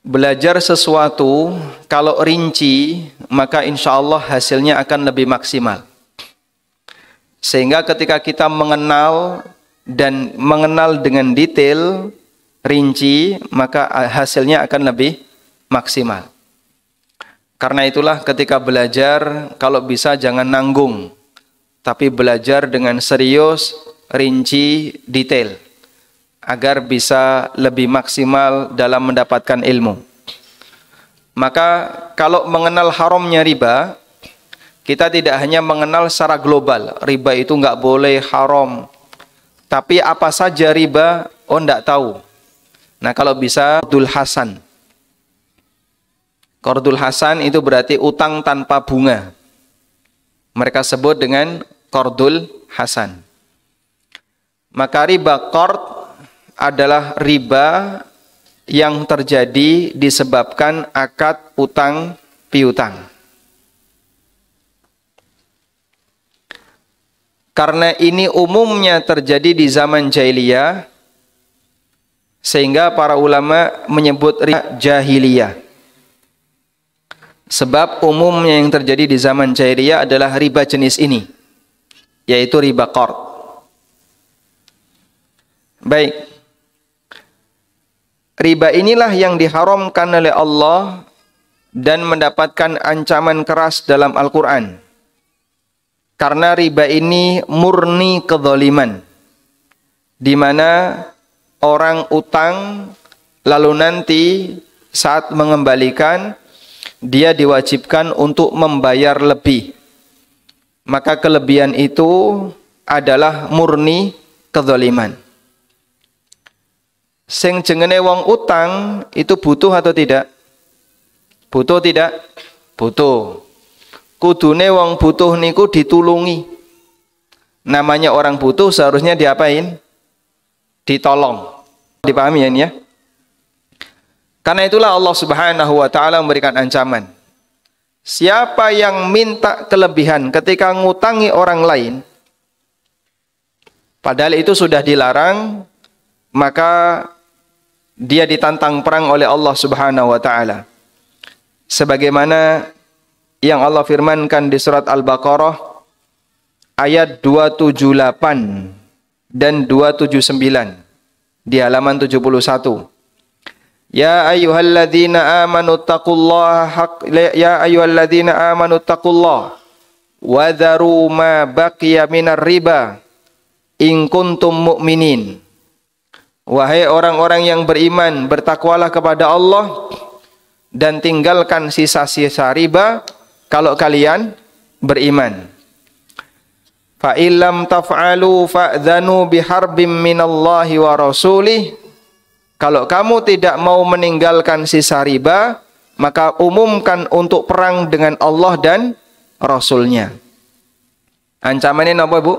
Belajar sesuatu kalau rinci, maka insya Allah hasilnya akan lebih maksimal. Sehingga ketika kita mengenal dengan detail, rinci, maka hasilnya akan lebih maksimal. Karena itulah ketika belajar, kalau bisa jangan nanggung, tapi belajar dengan serius, rinci, detail, agar bisa lebih maksimal dalam mendapatkan ilmu. Maka kalau mengenal haramnya riba, kita tidak hanya mengenal secara global, riba itu nggak boleh, haram. Tapi apa saja riba, nggak tahu. Nah kalau bisa, qardul hasan. Qardul hasan itu berarti utang tanpa bunga. Mereka sebut dengan qardul hasan. Maka riba qard adalah riba yang terjadi disebabkan akad utang piutang. Karena ini umumnya terjadi di zaman jahiliyah, sehingga para ulama menyebut riba jahiliyah. Sebab umumnya yang terjadi di zaman jahiliyah adalah riba jenis ini, yaitu riba qard. Baik. Riba inilah yang diharamkan oleh Allah dan mendapatkan ancaman keras dalam Al-Quran. Karena riba ini murni kezaliman, di mana orang utang lalu nanti saat mengembalikan dia diwajibkan untuk membayar lebih. Maka kelebihan itu adalah murni kezaliman. Sing jengene wong utang itu butuh atau tidak? Butuh tidak? Butuh. Kudune wong butuh niku ditulungi. Namanya orang butuh seharusnya diapain? Ditolong. Dipahami ya? Karena itulah Allah Subhanahu wa taala memberikan ancaman. Siapa yang minta kelebihan ketika ngutangi orang lain, padahal itu sudah dilarang, maka dia ditantang perang oleh Allah Subhanahu wa taala. Sebagaimana yang Allah firmankan di surat Al-Baqarah ayat 278 dan 279 di halaman 71. Ya ayyuhalladzina amanu taqullaha wa dharu ma baqiya minar riba in kuntum mu'minin. Wahai orang-orang yang beriman, bertakwalah kepada Allah dan tinggalkan sisa-sisa riba kalau kalian beriman. Fa illam taf'alu fa'dhanu biharbim minallahi wa rasulih. Kalau kamu tidak mau meninggalkan sisa riba, maka umumkan untuk perang dengan Allah dan Rasulnya. Ancamannya apa, Bu?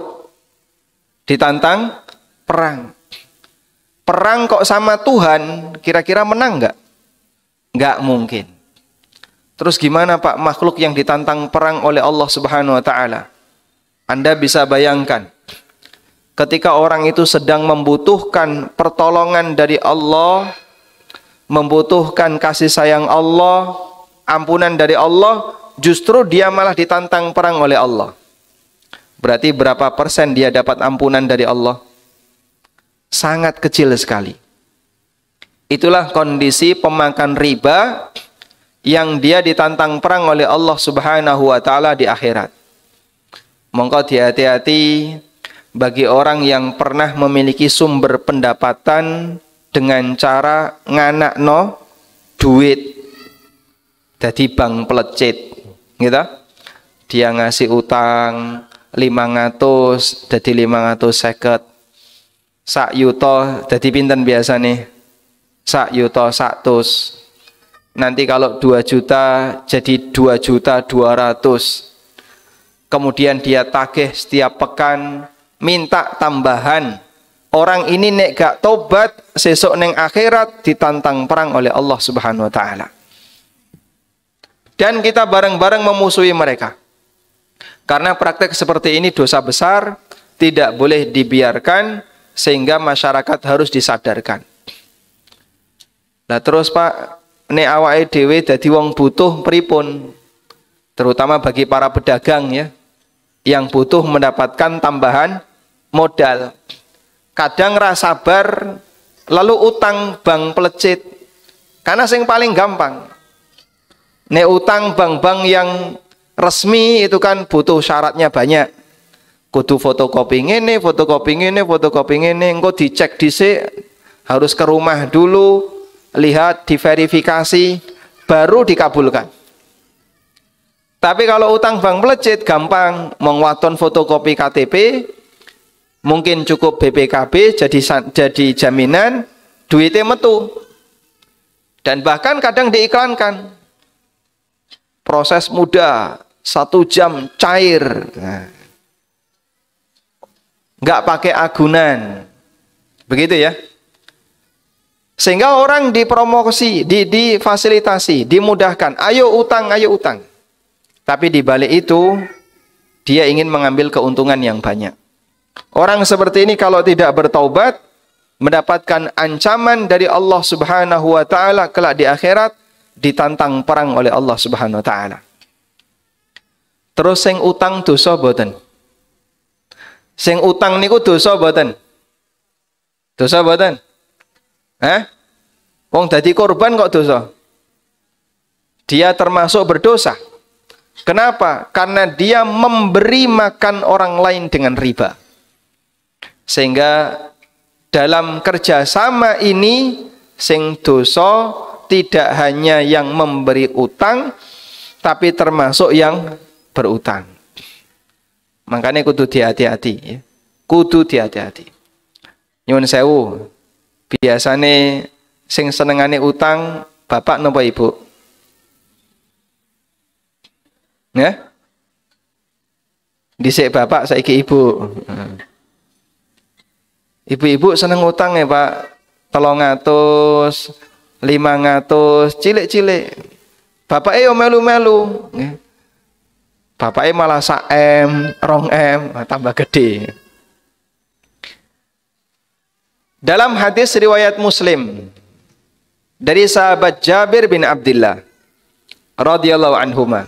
Ditantang perang. Perang kok sama Tuhan, kira-kira menang nggak? Nggak mungkin. Terus gimana Pak makhluk yang ditantang perang oleh Allah Subhanahu wa taala? Anda bisa bayangkan, ketika orang itu sedang membutuhkan pertolongan dari Allah, membutuhkan kasih sayang Allah, ampunan dari Allah, justru dia malah ditantang perang oleh Allah. Berarti berapa persen dia dapat ampunan dari Allah? Sangat kecil sekali. Itulah kondisi pemakan riba yang dia ditantang perang oleh Allah Subhanahu wa taala di akhirat. Monggo hati-hati bagi orang yang pernah memiliki sumber pendapatan dengan cara nganakno duit dadi bank pelecit, gitu. Dia ngasih utang 500 dadi 550. Sak yuto dadi pinten biasane? Sak yuto 100. Nanti kalau 2 juta jadi 2.200.000. Kemudian dia tagih setiap pekan, minta tambahan. Orang ini nek gak tobat, sesuk neng akhirat ditantang perang oleh Allah Subhanahu wa taala. Dan kita bareng-bareng memusuhi mereka. Karena praktek seperti ini dosa besar, tidak boleh dibiarkan, sehingga masyarakat harus disadarkan. Nah terus Pak, nek awake dhewe dadi wong butuh pripun, terutama bagi para pedagang ya, yang butuh mendapatkan tambahan modal. Kadang ra sabar lalu utang bank pelecit. Karena yang paling gampang. Nek utang bank-bank yang resmi itu kan butuh syaratnya banyak. Kudu fotokopi ngene, fotokopi ngene, fotokopi ngene, engko dicek dhisik, harus ke rumah dulu, lihat, diverifikasi, baru dikabulkan. Tapi kalau utang bank pelecit gampang, mengwaton fotokopi KTP, mungkin cukup BPKB jadi jaminan, duitnya metu. Dan bahkan kadang diiklankan, proses mudah, 1 jam cair, nggak pakai agunan, begitu ya. Sehingga orang dipromosi, difasilitasi, dimudahkan, ayo utang, ayo utang. Tapi di balik itu, dia ingin mengambil keuntungan yang banyak. Orang seperti ini kalau tidak bertaubat, mendapatkan ancaman dari Allah Subhanahu wa taala kelak di akhirat, ditantang perang oleh Allah Subhanahu wa taala. Terus sing utang dosa boten? Sing utang niku dosa boten? Dosa boten? Wong dadi korban kok dosa? Dia termasuk berdosa. Kenapa? Karena dia memberi makan orang lain dengan riba. Sehingga dalam kerjasama ini sing dosa tidak hanya yang memberi utang, tapi termasuk yang berutang. Makanya kudu hati-hati ya. Kudu hati-hati. Nyuwun sewu. Biasane sing senengane utang bapak napa ibu? Ya? Dhisik bapak saiki ibu. Ibu-ibu seneng utang ya Pak, 300, 500, cilik-cilik. Bapaknya yo melu-melu. Bapaknya malah 1M, 2M, tambah gede. Dalam hadis riwayat Muslim dari sahabat Jabir bin Abdullah radhiyallahu anhuma,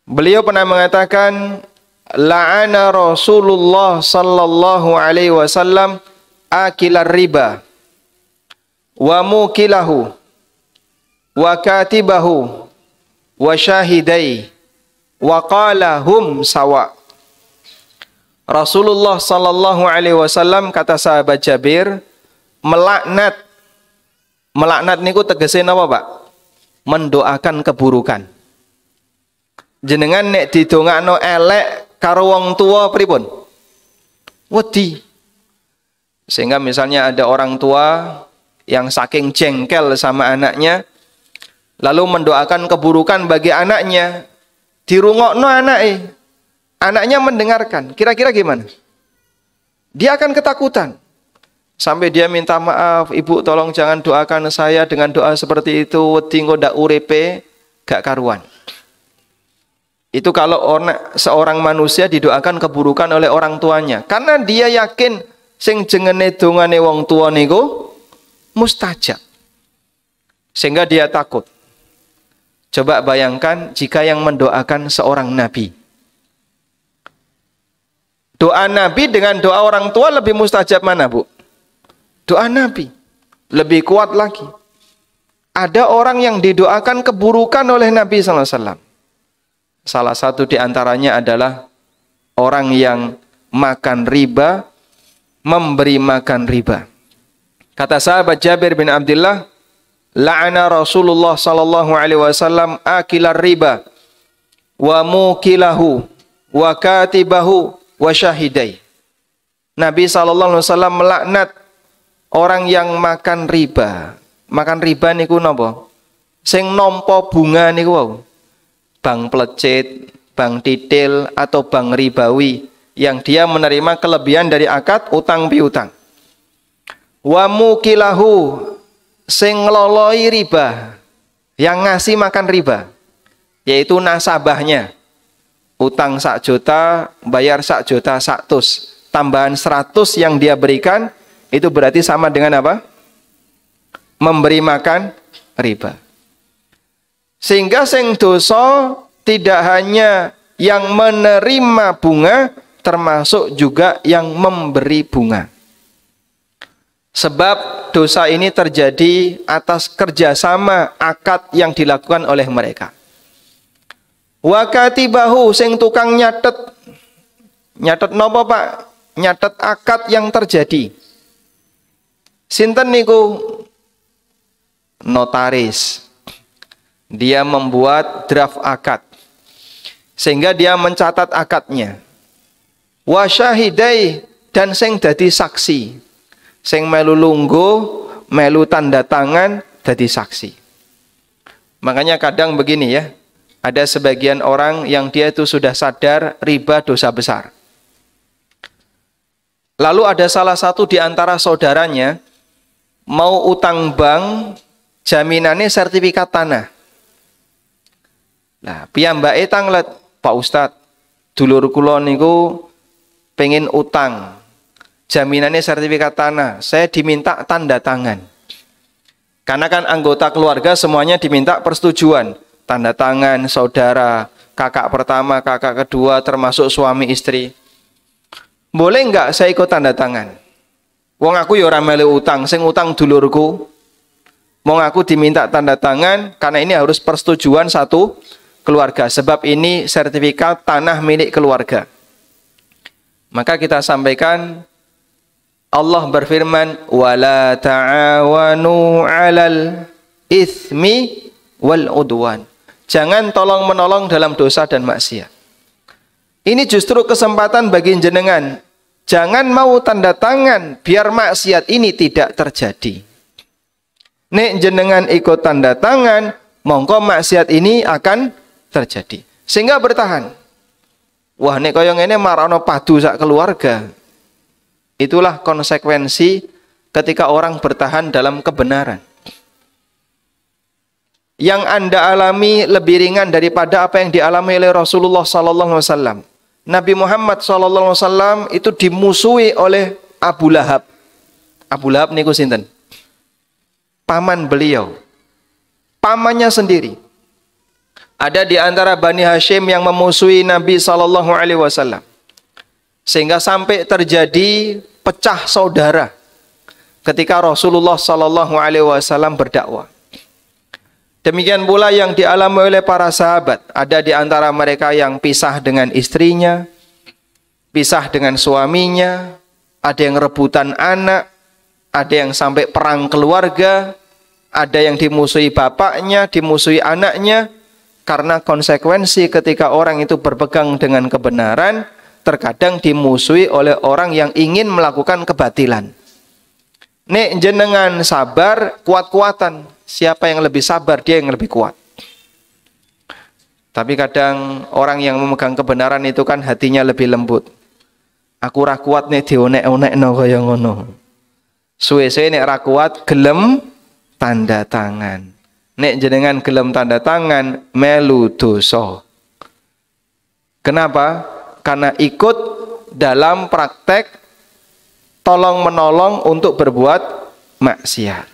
beliau pernah mengatakan, la'ana Rasulullah sallallahu alaihi wasallam akilar riba wa mukilahu wa katibahu wa syahidai wa qala hum sawa. Rasulullah sallallahu alaihi wasallam, kata sahabat Jabir, melaknat niku tegese napa Pak? Mendoakan keburukan. Jenengan nek didongakno elek karo wong tua pripun? Wedi. Sehingga misalnya ada orang tua yang saking jengkel sama anaknya, lalu mendoakan keburukan bagi anaknya, dirungokno anake. Anaknya mendengarkan, kira-kira gimana? Dia akan ketakutan. Sampai dia minta maaf, ibu tolong jangan doakan saya dengan doa seperti itu, wedi engko ndak uripe gak karuan. Itu kalau seorang manusia didoakan keburukan oleh orang tuanya. Karena dia yakin sing jengene dongane wong tua niku mustajab. Sehingga dia takut. Coba bayangkan jika yang mendoakan seorang nabi. Doa nabi dengan doa orang tua lebih mustajab mana, Bu? Doa nabi. Lebih kuat lagi. Ada orang yang didoakan keburukan oleh Nabi sallallahu alaihi wasallam. Salah satu di antaranya adalah orang yang makan riba, memberi makan riba. Kata sahabat Jabir bin Abdullah, la'ana Rasulullah sallallahu alaihi wasallam akilar riba wa mukilahu wa katibahu wa syahidai. Nabi sallallahu alaihi wasallam melaknat orang yang makan riba. Makan riba niku napa? Sing nampa bunga niku wau. Bank pelecit, bank titil, atau bank ribawi yang dia menerima kelebihan dari akad utang piutang. Wa mukilahu, sing ngeloloi riba, yang ngasih makan riba, yaitu nasabahnya. Utang 1 juta, bayar 1 juta 100, tambahan 100 yang dia berikan, itu berarti sama dengan apa? memberi makan riba. Sehingga sing dosa tidak hanya yang menerima bunga, termasuk juga yang memberi bunga. Sebab dosa ini terjadi atas kerjasama akad yang dilakukan oleh mereka. Wa katibahu, sing tukang nyatet. Nyatet nopo Pak? Nyatet akad yang terjadi. Sinten niku? Notaris. Dia membuat draft akad. Sehingga dia mencatat akadnya. Wa syahidai, dan sing dadi saksi. Sing melu lungguh, melu tanda tangan, dadi saksi. Makanya kadang begini ya, ada sebagian orang yang dia itu sudah sadar riba dosa besar. Lalu ada salah satu di antara saudaranya mau utang bank, jaminannya sertifikat tanah. Nah, piyambake tanglet, Pak Ustadz, dulur kula niku pengen utang. Jaminannya sertifikat tanah, saya diminta tanda tangan. Karena kan anggota keluarga semuanya diminta persetujuan. Tanda tangan saudara, kakak pertama, kakak kedua, termasuk suami istri. Boleh enggak saya ikut tanda tangan? Wong aku ya ora melu utang, sing utang dulurku. Wong aku diminta tanda tangan karena ini harus persetujuan satu keluarga. Sebab ini sertifikat tanah milik keluarga. Maka kita sampaikan, Allah berfirman, wala ta'awanu 'alal itsmi wal 'udwan. Jangan tolong-menolong dalam dosa dan maksiat. Ini justru kesempatan bagi jenengan. Jangan mau tanda tangan biar maksiat ini tidak terjadi. Nek jenengan ikut tanda tangan, mongko maksiat ini akan terjadi. Sehingga bertahan. Wah, nek kaya ngene marono padu sak keluarga. Itulah konsekuensi ketika orang bertahan dalam kebenaran. Yang Anda alami lebih ringan daripada apa yang dialami oleh Rasulullah sallallahu alaihi wasallam. Nabi Muhammad sallallahu alaihi wasallam itu dimusuhi oleh Abu Lahab. Abu Lahab niku sinten? Paman beliau. Pamannya sendiri. Ada di antara Bani Hashim yang memusuhi Nabi sallallahu alaihi wasallam. Sehingga sampai terjadi pecah saudara ketika Rasulullah sallallahu alaihi wasallam berdakwah. Demikian pula yang dialami oleh para sahabat. Ada di antara mereka yang pisah dengan istrinya, pisah dengan suaminya, ada yang rebutan anak, ada yang sampai perang keluarga, ada yang dimusuhi bapaknya, dimusuhi anaknya, karena konsekuensi ketika orang itu berpegang dengan kebenaran, terkadang dimusuhi oleh orang yang ingin melakukan kebatilan. Nek jenengan sabar, kuat-kuatan. Siapa yang lebih sabar, dia yang lebih kuat. Tapi kadang orang yang memegang kebenaran itu kan hatinya lebih lembut. Aku ra kuat nek dionek-onekno kaya ngono. Suwe-suwe nek ra kuat gelem tanda tangan. Nek jenengan gelem tanda tangan melu dosa. Kenapa? Karena ikut dalam praktek tolong-menolong untuk berbuat maksiat.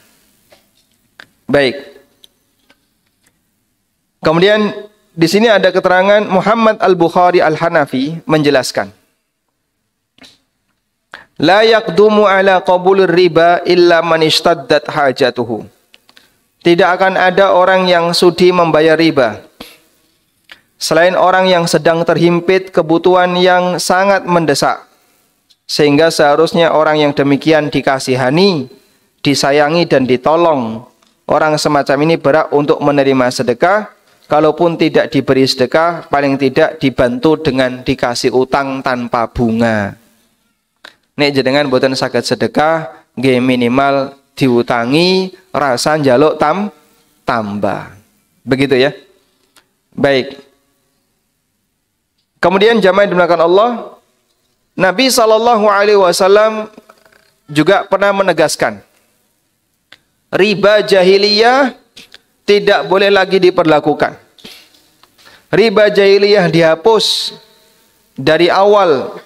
Baik. Kemudian di sini ada keterangan Muhammad Al-Bukhari Al-Hanafi menjelaskan, la yaqdumu ala qabulir riba illa man ishtaddat hajatuhu. Tidak akan ada orang yang sudi membayar riba selain orang yang sedang terhimpit kebutuhan yang sangat mendesak, sehingga seharusnya orang yang demikian dikasihani, disayangi dan ditolong. Orang semacam ini berhak untuk menerima sedekah. Kalaupun tidak diberi sedekah, paling tidak dibantu dengan dikasih utang tanpa bunga. Nek jenengan boten saged sedekah, nggih minimal diutangi, rasa njaluk tambah. Begitu ya. Baik. Kemudian jamaah dimuliakan Allah, Nabi SAW juga pernah menegaskan, riba jahiliyah tidak boleh lagi diperlakukan. Riba jahiliyah dihapus dari awal,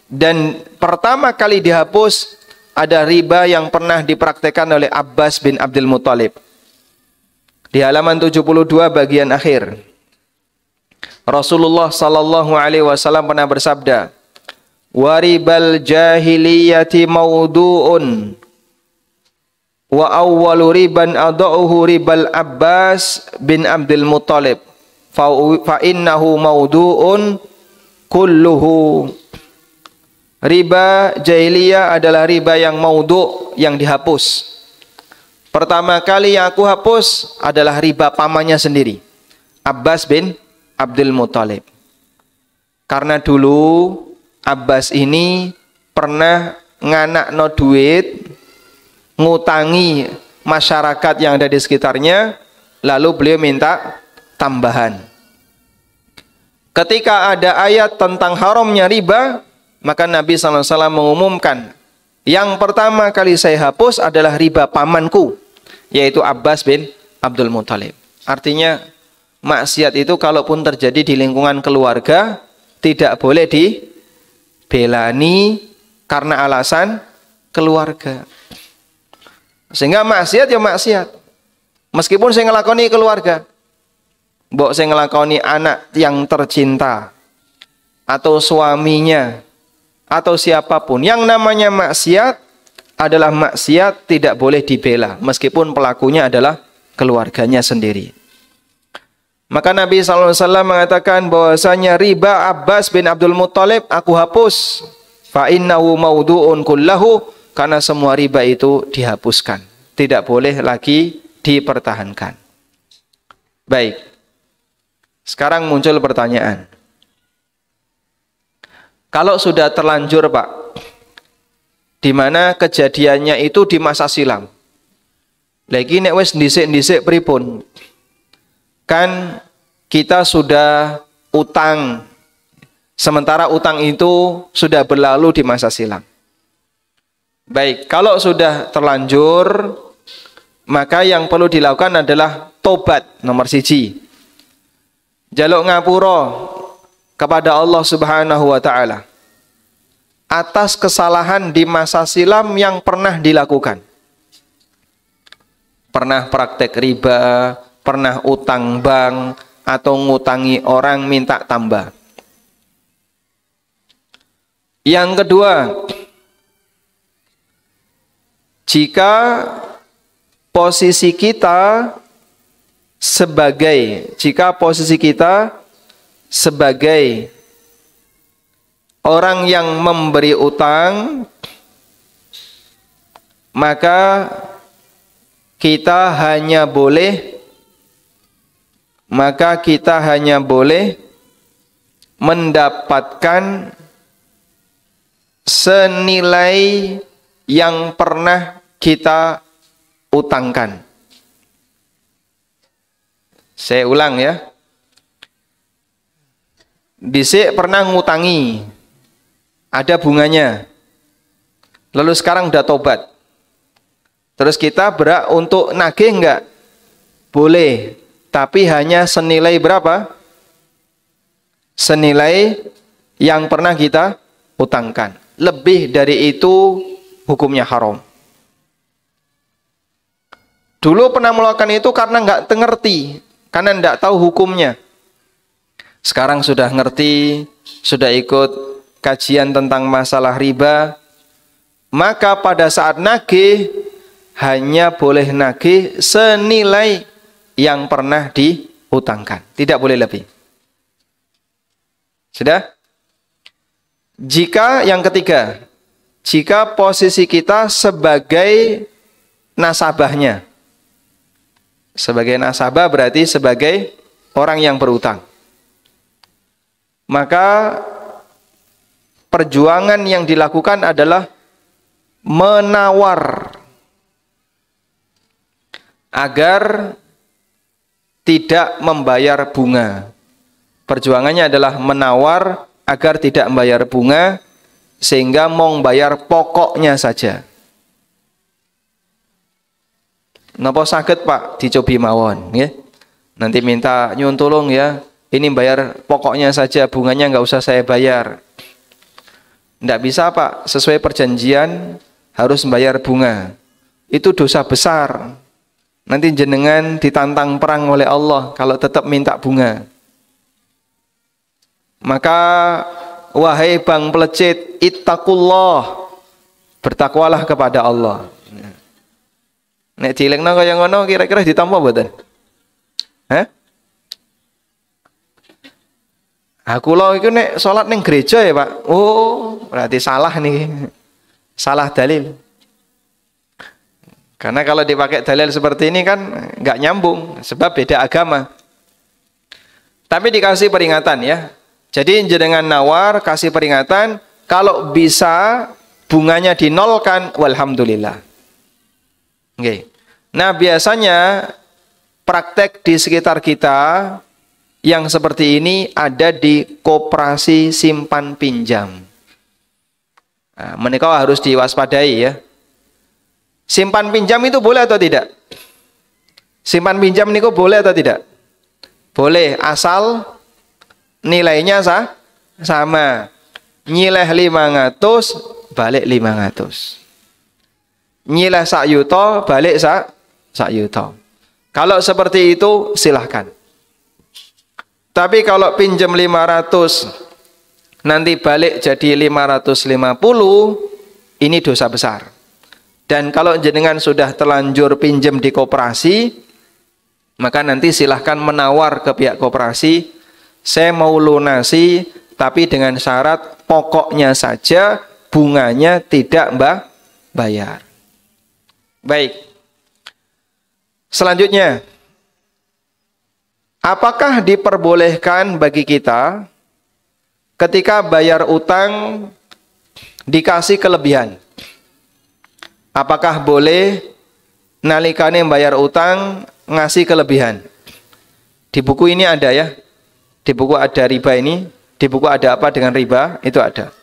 dan pertama kali dihapus ada riba yang pernah dipraktekkan oleh Abbas bin Abdul Muthalib. Di halaman 72 bagian akhir, Rasulullah sallallahu alaihi wasallam pernah bersabda, "Waribal jahiliyati maudu'un wa awwalu riban adauhu ribal Abbas bin Abdul Muthalib fa innahu maudu'un kulluhu." Riba jahiliyah adalah riba yang maudhu', yang dihapus. Pertama kali yang aku hapus adalah riba pamannya sendiri, Abbas bin Abdul Muthalib. Karena dulu Abbas ini pernah nganakno duit, ngutangi masyarakat yang ada di sekitarnya, lalu beliau minta tambahan. Ketika ada ayat tentang haramnya riba, maka Nabi SAW mengumumkan, yang pertama kali saya hapus adalah riba pamanku, yaitu Abbas bin Abdul Muthalib. Artinya maksiat itu kalaupun terjadi di lingkungan keluarga tidak boleh dibelani karena alasan keluarga. Sehingga maksiat ya maksiat. Meskipun saya ngelakoni keluarga, mbok saya ngelakoni anak yang tercinta atau suaminya atau siapapun, yang namanya maksiat adalah maksiat, tidak boleh dibela meskipun pelakunya adalah keluarganya sendiri. Maka Nabi SAW mengatakan bahwasanya riba Abbas bin Abdul Muthalib aku hapus, fa innahu maudu'un kullahu, karena semua riba itu dihapuskan, tidak boleh lagi dipertahankan. Baik, sekarang muncul pertanyaan, kalau sudah terlanjur Pak, di mana kejadiannya itu di masa silam, lagi nek wis ndisik-ndisik pripun? Kan kita sudah utang, sementara utang itu sudah berlalu di masa silam. Baik, kalau sudah terlanjur, maka yang perlu dilakukan adalah tobat nomor 1. Jaluk ngapura kepada Allah Subhanahu wa taala atas kesalahan di masa silam yang pernah dilakukan. Pernah praktek riba, pernah utang bank, atau ngutangi orang minta tambah. Yang kedua, jika posisi kita sebagai orang yang memberi utang, maka kita hanya boleh mendapatkan senilai yang pernah kita utangkan. Saya ulang ya. Dhisik pernah ngutangi, ada bunganya. Lalu sekarang udah tobat. Terus kita berhak untuk nagih enggak? Boleh. Tapi hanya senilai berapa? Senilai yang pernah kita utangkan. Lebih dari itu hukumnya haram. Dulu pernah melakukan itu karena nggak ngerti, karena nggak tahu hukumnya. Sekarang sudah ngerti, sudah ikut kajian tentang masalah riba, maka pada saat nagih hanya boleh nagih senilai yang pernah diutangkan, tidak boleh lebih. Sudah? Jika yang ketiga, jika posisi kita sebagai nasabahnya, sebagai nasabah berarti sebagai orang yang berutang, maka perjuangan yang dilakukan adalah menawar agar tidak membayar bunga. Perjuangannya adalah menawar agar tidak membayar bunga, sehingga mau bayar pokoknya saja. Napa saged Pak dicobi mawon nggih. Nanti minta nyuwun tolong ya, ini bayar pokoknya saja, bunganya nggak usah saya bayar. Nggak bisa Pak, sesuai perjanjian harus membayar bunga. Itu dosa besar. Nanti jenengan ditantang perang oleh Allah kalau tetap minta bunga. Maka wahai bang pelecit, ittaqullah, bertakwalah kepada Allah. Nek dilingno kaya ngono kira-kira ditampa mboten? Hah? Aku lo iku nek salat ning gereja ya, Pak. Oh, berarti salah nih. Salah dalil. Karena kalau dipakai dalil seperti ini kan nggak nyambung, sebab beda agama. Tapi dikasih peringatan ya. Jadi jenengan nawar kasih peringatan, kalau bisa bunganya dinolkan, walhamdulillah. Oke. Nah biasanya praktek di sekitar kita yang seperti ini ada di koperasi simpan pinjam. Nah, menikah harus diwaspadai ya. Simpan pinjam itu boleh atau tidak? Simpan pinjam niku boleh atau tidak? Boleh, asal nilainya sama. Nilai 500, balik 500. Nilai 1 yuta, balik 1 yuta. Kalau seperti itu silahkan. Tapi kalau pinjam 500, nanti balik jadi 550, ini dosa besar. Dan kalau jenengan sudah terlanjur pinjam di koperasi, maka nanti silahkan menawar ke pihak koperasi, saya mau lunasi, tapi dengan syarat pokoknya saja bunganya tidak bayar. Baik. Selanjutnya, apakah diperbolehkan bagi kita ketika bayar utang dikasih kelebihan? Apakah boleh nalikane bayar utang ngasih kelebihan? Di buku ini ada ya. Di buku ada riba ini. Di buku ada apa dengan riba? Itu ada.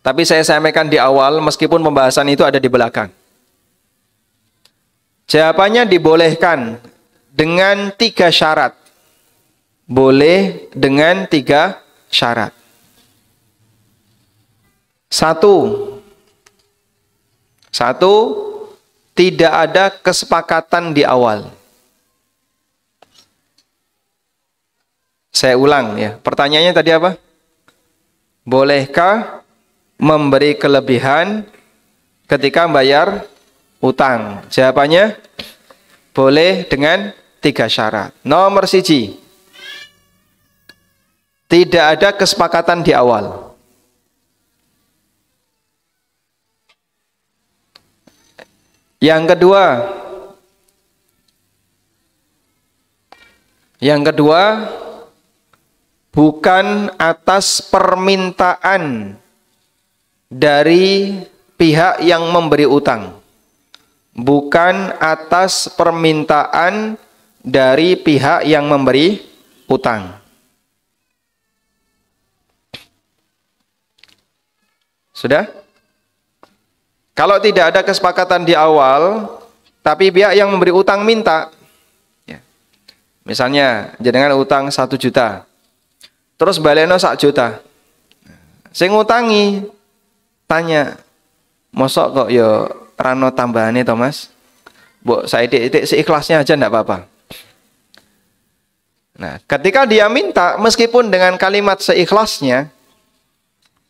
Tapi saya sampaikan di awal meskipun pembahasan itu ada di belakang. Jawabannya dibolehkan dengan 3 syarat. Boleh dengan 3 syarat. 1, tidak ada kesepakatan di awal. Saya ulang ya. Pertanyaannya tadi apa? Bolehkah memberi kelebihan ketika bayar utang? Jawabannya boleh dengan 3 syarat. Nomor 1, tidak ada kesepakatan di awal. Yang kedua, bukan atas permintaan dari pihak yang memberi utang. Bukan atas permintaan dari pihak yang memberi utang. Sudah? Kalau tidak ada kesepakatan di awal, tapi pihak yang memberi utang minta, ya. Misalnya jenengan utang 1 juta, terus baleno 1 juta, sing ngutangi tanya, mosok kok ya rano tambahane to Mas? Mbok saithik-ithik seikhlasnya aja ndak apa-apa. Nah, ketika dia minta meskipun dengan kalimat seikhlasnya,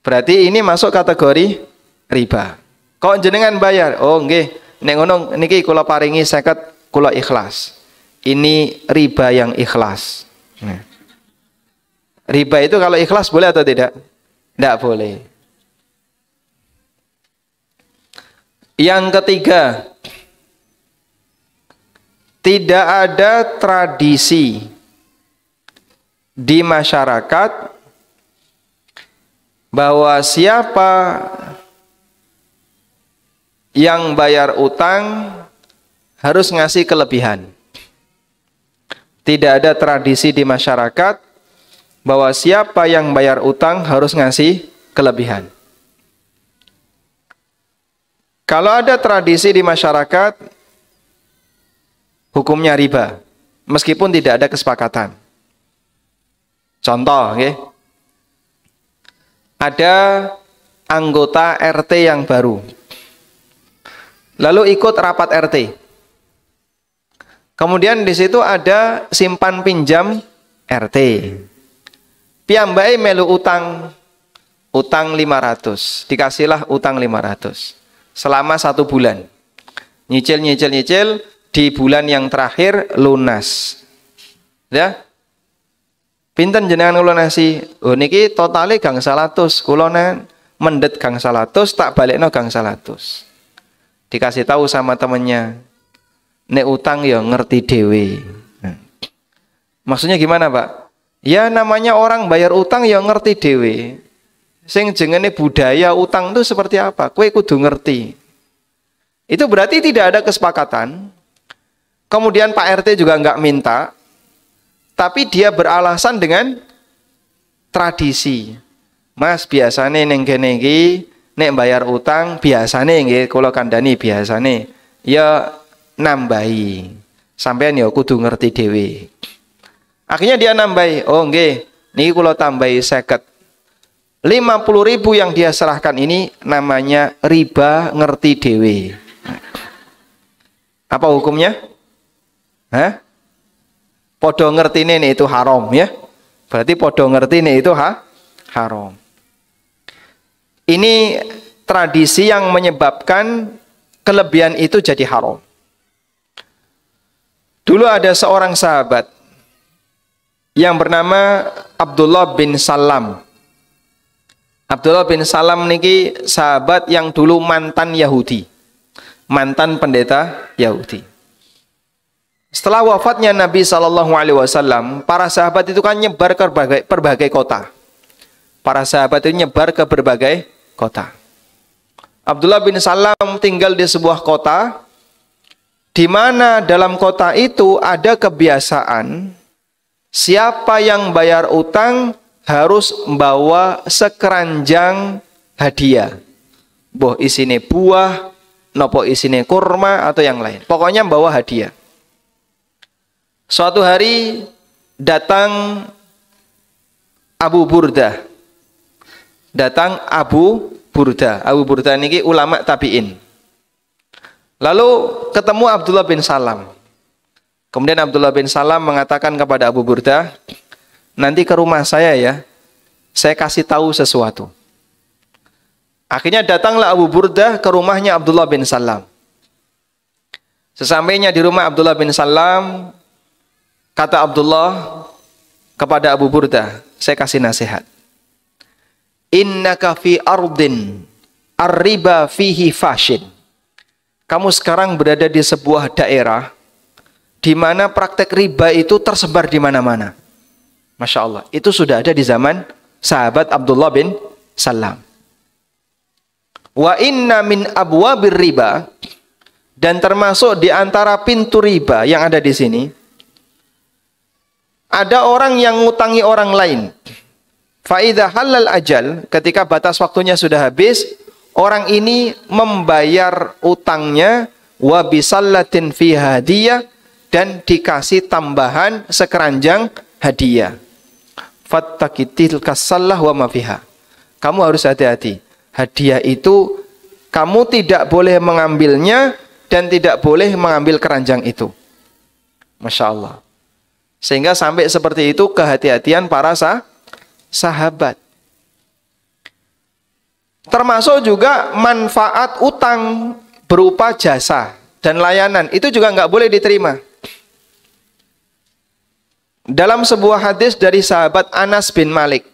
berarti ini masuk kategori riba. Kok jenengan bayar? Oh nggih, nek ngono niki kula paringi 50, kula ikhlas. Ini riba yang ikhlas. Nah. Riba itu kalau ikhlas boleh atau tidak? Tidak boleh. Yang ketiga, tidak ada tradisi di masyarakat bahwa siapa yang bayar utang harus ngasih kelebihan. Tidak ada tradisi di masyarakat bahwa siapa yang bayar utang harus ngasih kelebihan. Kalau ada tradisi di masyarakat, hukumnya riba, meskipun tidak ada kesepakatan. Contoh, okay? Ada anggota RT yang baru. lalu ikut rapat RT. Kemudian di situ ada simpan pinjam RT. Piyambai melu utang 500, dikasihlah utang 500 selama 1 bulan. Nyicil, di bulan yang terakhir lunas. Ya. Pinten jenengan nglunasi? Oh niki totale gang 100, kula mendet gang 100 tak balekno gang 100. Dikasih tahu sama temennya, nek utang ya ngerti dewe. Maksudnya gimana, Pak? Ya namanya orang bayar utang ya ngerti dewe. Sing jenenge budaya utang itu seperti apa? Kowe kudu ngerti. Itu berarti tidak ada kesepakatan. Kemudian Pak RT juga nggak minta. Tapi dia beralasan dengan tradisi. Mas biasane ning kene iki nek bayar utang biasane nggih kula kandhani biasane ya nambahi. Sampeyan ya kudu ngerti dhewe. Akhirnya dia nambahi. Oh nggih, niki kula tambahi 50. 50.000 yang dia serahkan ini namanya riba ngerti dhewe. Apa hukumnya? Hah? Podo ngerti ini itu haram ya. Berarti podo ngerti ini itu haram. Ini tradisi yang menyebabkan kelebihan itu jadi haram. Dulu ada seorang sahabat yang bernama Abdullah bin Salam. Abdullah bin Salam niki sahabat yang dulu mantan Yahudi. Mantan pendeta Yahudi. Setelah wafatnya Nabi SAW, para sahabat itu kan nyebar ke berbagai kota. Para sahabat itu nyebar ke berbagai kota. Abdullah bin Salam tinggal di sebuah kota, di mana dalam kota itu ada kebiasaan, siapa yang bayar utang harus membawa sekeranjang hadiah. Boh isine buah, nopo isine kurma atau yang lain. Pokoknya bawa hadiah. Suatu hari datang Abu Burdah. Datang Abu Burdah. Abu Burdah ini ulama tabi'in. Lalu ketemu Abdullah bin Salam. Kemudian Abdullah bin Salam mengatakan kepada Abu Burdah, nanti ke rumah saya ya, saya kasih tahu sesuatu. Akhirnya datanglah Abu Burdah ke rumahnya Abdullah bin Salam. Sesampainya di rumah Abdullah bin Salam, kata Abdullah kepada Abu Burdah, saya kasih nasihat. Innaka fi ardin ar-riba fihi fashin. Kamu sekarang berada di sebuah daerah di mana praktek riba itu tersebar di mana-mana. Masya Allah, itu sudah ada di zaman sahabat Abdullah bin Salam. Wa inna min abwabir riba, dan termasuk di antara pintu riba yang ada di sini, ada orang yang ngutangi orang lain. Faidha halal ajal, ketika batas waktunya sudah habis, orang ini membayar utangnya wa bisallatin fi hadiyah, dan dikasih tambahan sekeranjang hadiah. Fattakitil kasallah wa ma fiha. Kamu harus hati-hati. Hadiah itu kamu tidak boleh mengambilnya dan tidak boleh mengambil keranjang itu. Masya Allah. Sehingga sampai seperti itu kehati-hatian para sahabat. Termasuk juga manfaat utang berupa jasa dan layanan. Itu juga nggak boleh diterima. Dalam sebuah hadis dari sahabat Anas bin Malik.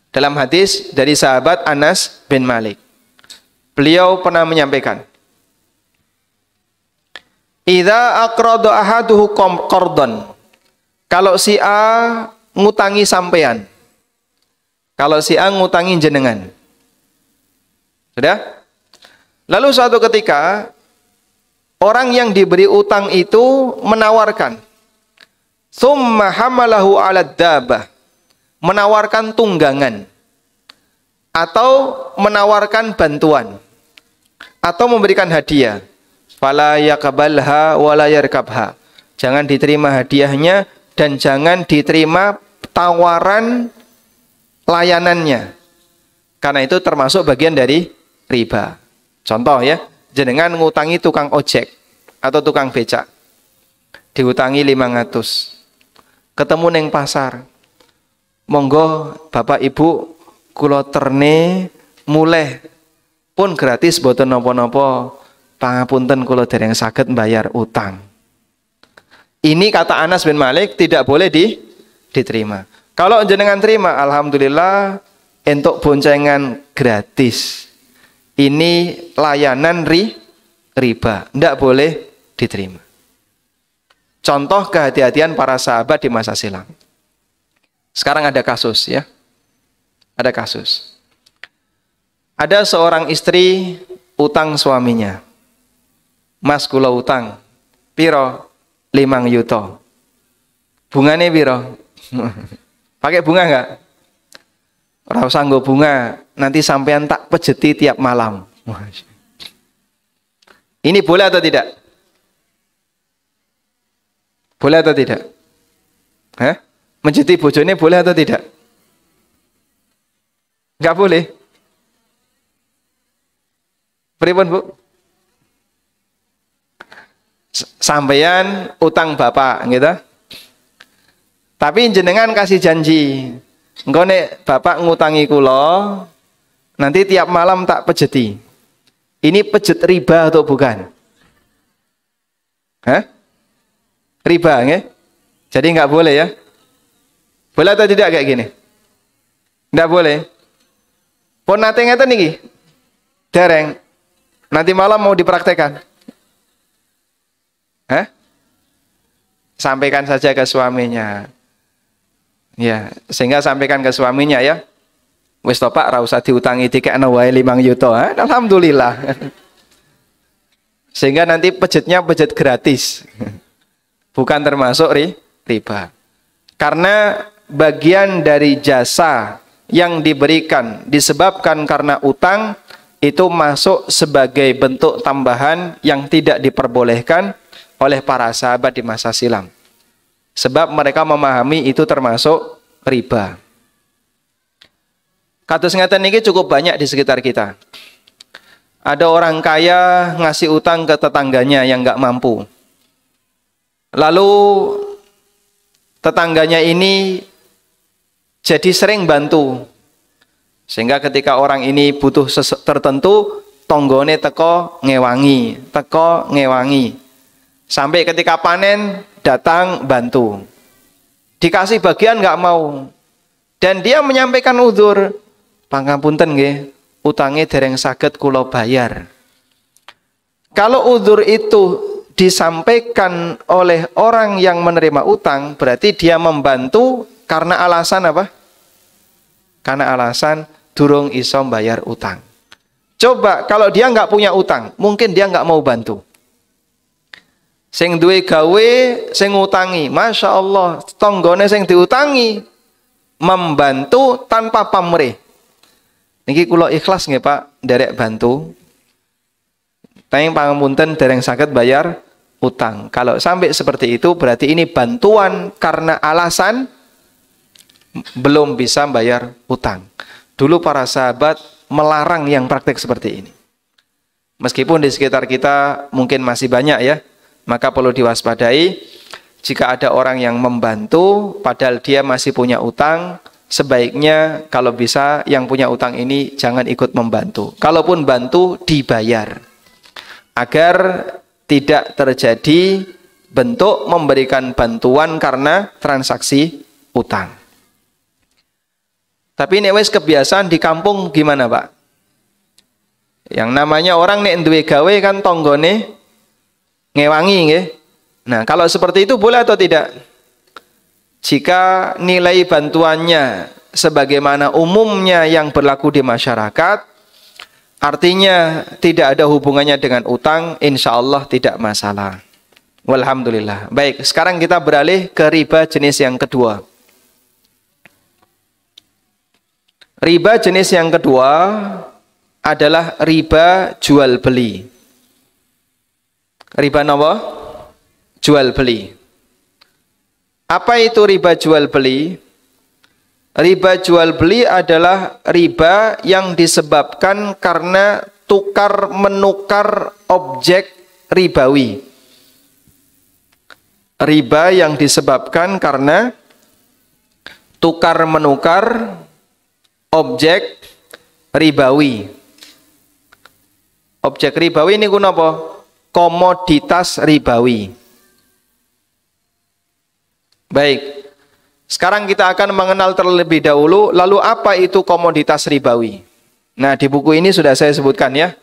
Dalam hadis dari sahabat Anas bin Malik. Beliau pernah menyampaikan, idza aqrada ahaduhu qardon. Kalau si A ngutangi sampean. Kalau si A ngutangi jenengan. Sudah? Lalu suatu ketika orang yang diberi utang itu menawarkan, summa hamalahu 'ala dabbah, menawarkan tunggangan atau menawarkan bantuan atau memberikan hadiah. Fala yaqbalha wala yarkabha. Jangan diterima hadiahnya dan jangan diterima tawaran layanannya. Karena itu termasuk bagian dari riba. Contoh ya, jenengan ngutangi tukang ojek atau tukang becak. Diutangi 500. Ketemu neng pasar. Monggo Bapak Ibu kula terne muleh pun gratis boten napa-napa. Pangapunten kula dereng saged mbayar utang. Ini kata Anas bin Malik tidak boleh diterima. Kalau jenengan terima, alhamdulillah entuk boncengan gratis. Ini layanan riba, tidak boleh diterima. Contoh kehati-hatian para sahabat di masa silam. Sekarang ada kasus ya. Ada kasus. Ada seorang istri utang suaminya. Mas kula utang piro 5 yuta. Bungane piro? Pakai bunga enggak? Ora usah nggo bunga, nanti sampean tak pejeti tiap malam. Ini boleh atau tidak? Boleh atau tidak? Hah? Menjeti bojone boleh atau tidak? Enggak boleh. Pripun, Bu? Sampeyan utang bapak, gitu. Tapi jenengan kasih janji, engko nek bapak ngutangi kula, nanti tiap malam tak pejeti. Ini pejet riba atau bukan? Hah? Riba, nggih? Jadi nggak boleh ya? Boleh atau tidak kayak gini? Nggak boleh. Pun nate ngeten niki. Dereng. Nanti malam mau dipraktekkan. Hah? Sampaikan saja ke suaminya. Ya, sehingga sampaikan ke suaminya ya. Wis to Pak, ra usah diutangi dikekno wae 5 yuta. Alhamdulillah. Sehingga nanti pejetnya pejet gratis. Bukan termasuk riba. Karena bagian dari jasa yang diberikan disebabkan karena utang itu masuk sebagai bentuk tambahan yang tidak diperbolehkan oleh para sahabat di masa silam. Sebab mereka memahami itu termasuk riba. Kados ngeten niki cukup banyak di sekitar kita. Ada orang kaya ngasih utang ke tetangganya yang nggak mampu. Lalu tetangganya ini jadi sering bantu. Sehingga ketika orang ini butuh tertentu, tonggone teko ngewangi. Sampai ketika panen, datang bantu. Dikasih bagian nggak mau. Dan dia menyampaikan uzur. Pangapunten nggih, utange dereng saged kula bayar. Kalau uzur itu disampaikan oleh orang yang menerima utang, berarti dia membantu karena alasan apa? Karena alasan durung iso bayar utang. Coba kalau dia nggak punya utang, mungkin dia nggak mau bantu. Sing duwe gawe, sing ngutangi, masya Allah, tonggone sing diutangi membantu tanpa pamrih. Niki kula ikhlas nggih Pak, nderek bantu. Tapi pangapunten dereng saged bayar utang. Kalau sampai seperti itu berarti ini bantuan karena alasan belum bisa bayar utang. Dulu para sahabat melarang yang praktek seperti ini. Meskipun di sekitar kita mungkin masih banyak ya, maka perlu diwaspadai jika ada orang yang membantu padahal dia masih punya utang. Sebaiknya kalau bisa yang punya utang ini jangan ikut membantu. Kalaupun bantu dibayar. Agar tidak terjadi bentuk memberikan bantuan karena transaksi utang. Tapi nek wis kebiasaan di kampung gimana Pak? Yang namanya orang nek duwe gawe kan tonggone ngewangi nggih. Nah, kalau seperti itu boleh atau tidak? Jika nilai bantuannya sebagaimana umumnya yang berlaku di masyarakat, artinya tidak ada hubungannya dengan utang, insya Allah tidak masalah. Walhamdulillah. Baik, sekarang kita beralih ke riba jenis yang kedua. Riba jenis yang kedua adalah riba jual beli. Riba apa? Jual beli. Apa itu riba jual beli? Riba jual beli adalah riba yang disebabkan karena tukar menukar objek ribawi. Riba yang disebabkan karena tukar menukar objek ribawi. Objek ribawi ini guna apa? Komoditas ribawi. Baik. Sekarang kita akan mengenal terlebih dahulu, lalu apa itu komoditas ribawi? Nah, di buku ini sudah saya sebutkan ya.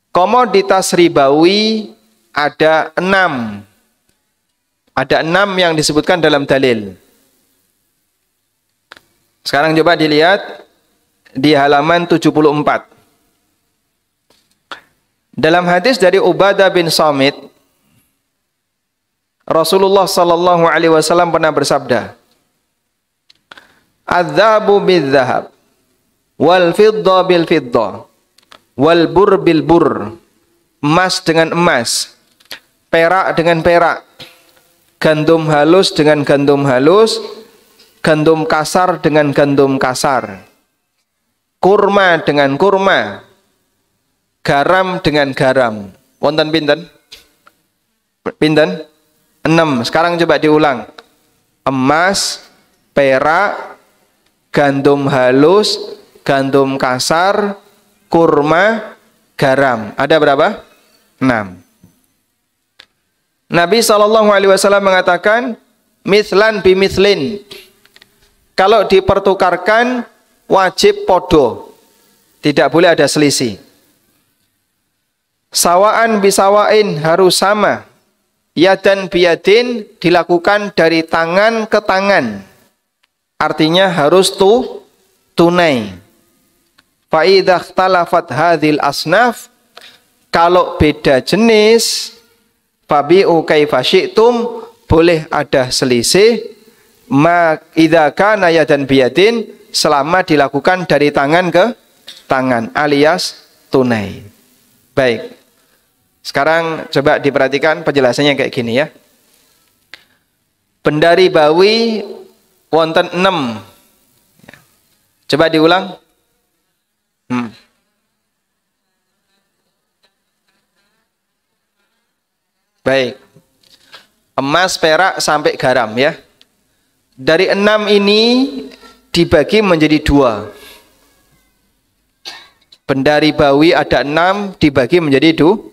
Komoditas ribawi ada 6. Ada 6 yang disebutkan dalam dalil. Sekarang coba dilihat di halaman 74. Dalam hadis dari Ubadah bin Samit, Rasulullah sallallahu alaihi wasallam pernah bersabda, "Adzabu bidzahab, wal fidda bil fidda, wal bur bil bur." Emas dengan emas, perak dengan perak, gandum halus dengan gandum halus, gandum kasar dengan gandum kasar, kurma dengan kurma, garam dengan garam. Wonten pinten? Pinten? 6. Sekarang coba diulang. Emas, perak, gandum halus, gandum kasar, kurma, garam. Ada berapa? 6. Nabi SAW mengatakan, mithlan bimithlin. Kalau dipertukarkan, wajib podo. Tidak boleh ada selisih. Sawaan bisawain, harus sama. Yadan biyadin, dilakukan dari tangan ke tangan. Artinya harus tunai. Fa idza ikhtalafat hadzal asnaf, kalau beda jenis, fabi'u kaifa syi'tum, boleh ada selisih. Ma idza kana yadan biyadin, selama dilakukan dari tangan ke tangan alias tunai. Baik. Sekarang coba diperhatikan penjelasannya kayak gini ya. Benda ribawi wonten 6. Coba diulang. Baik. Emas, perak sampai garam ya. Dari 6 ini dibagi menjadi 2. Benda ribawi ada 6 dibagi menjadi 2.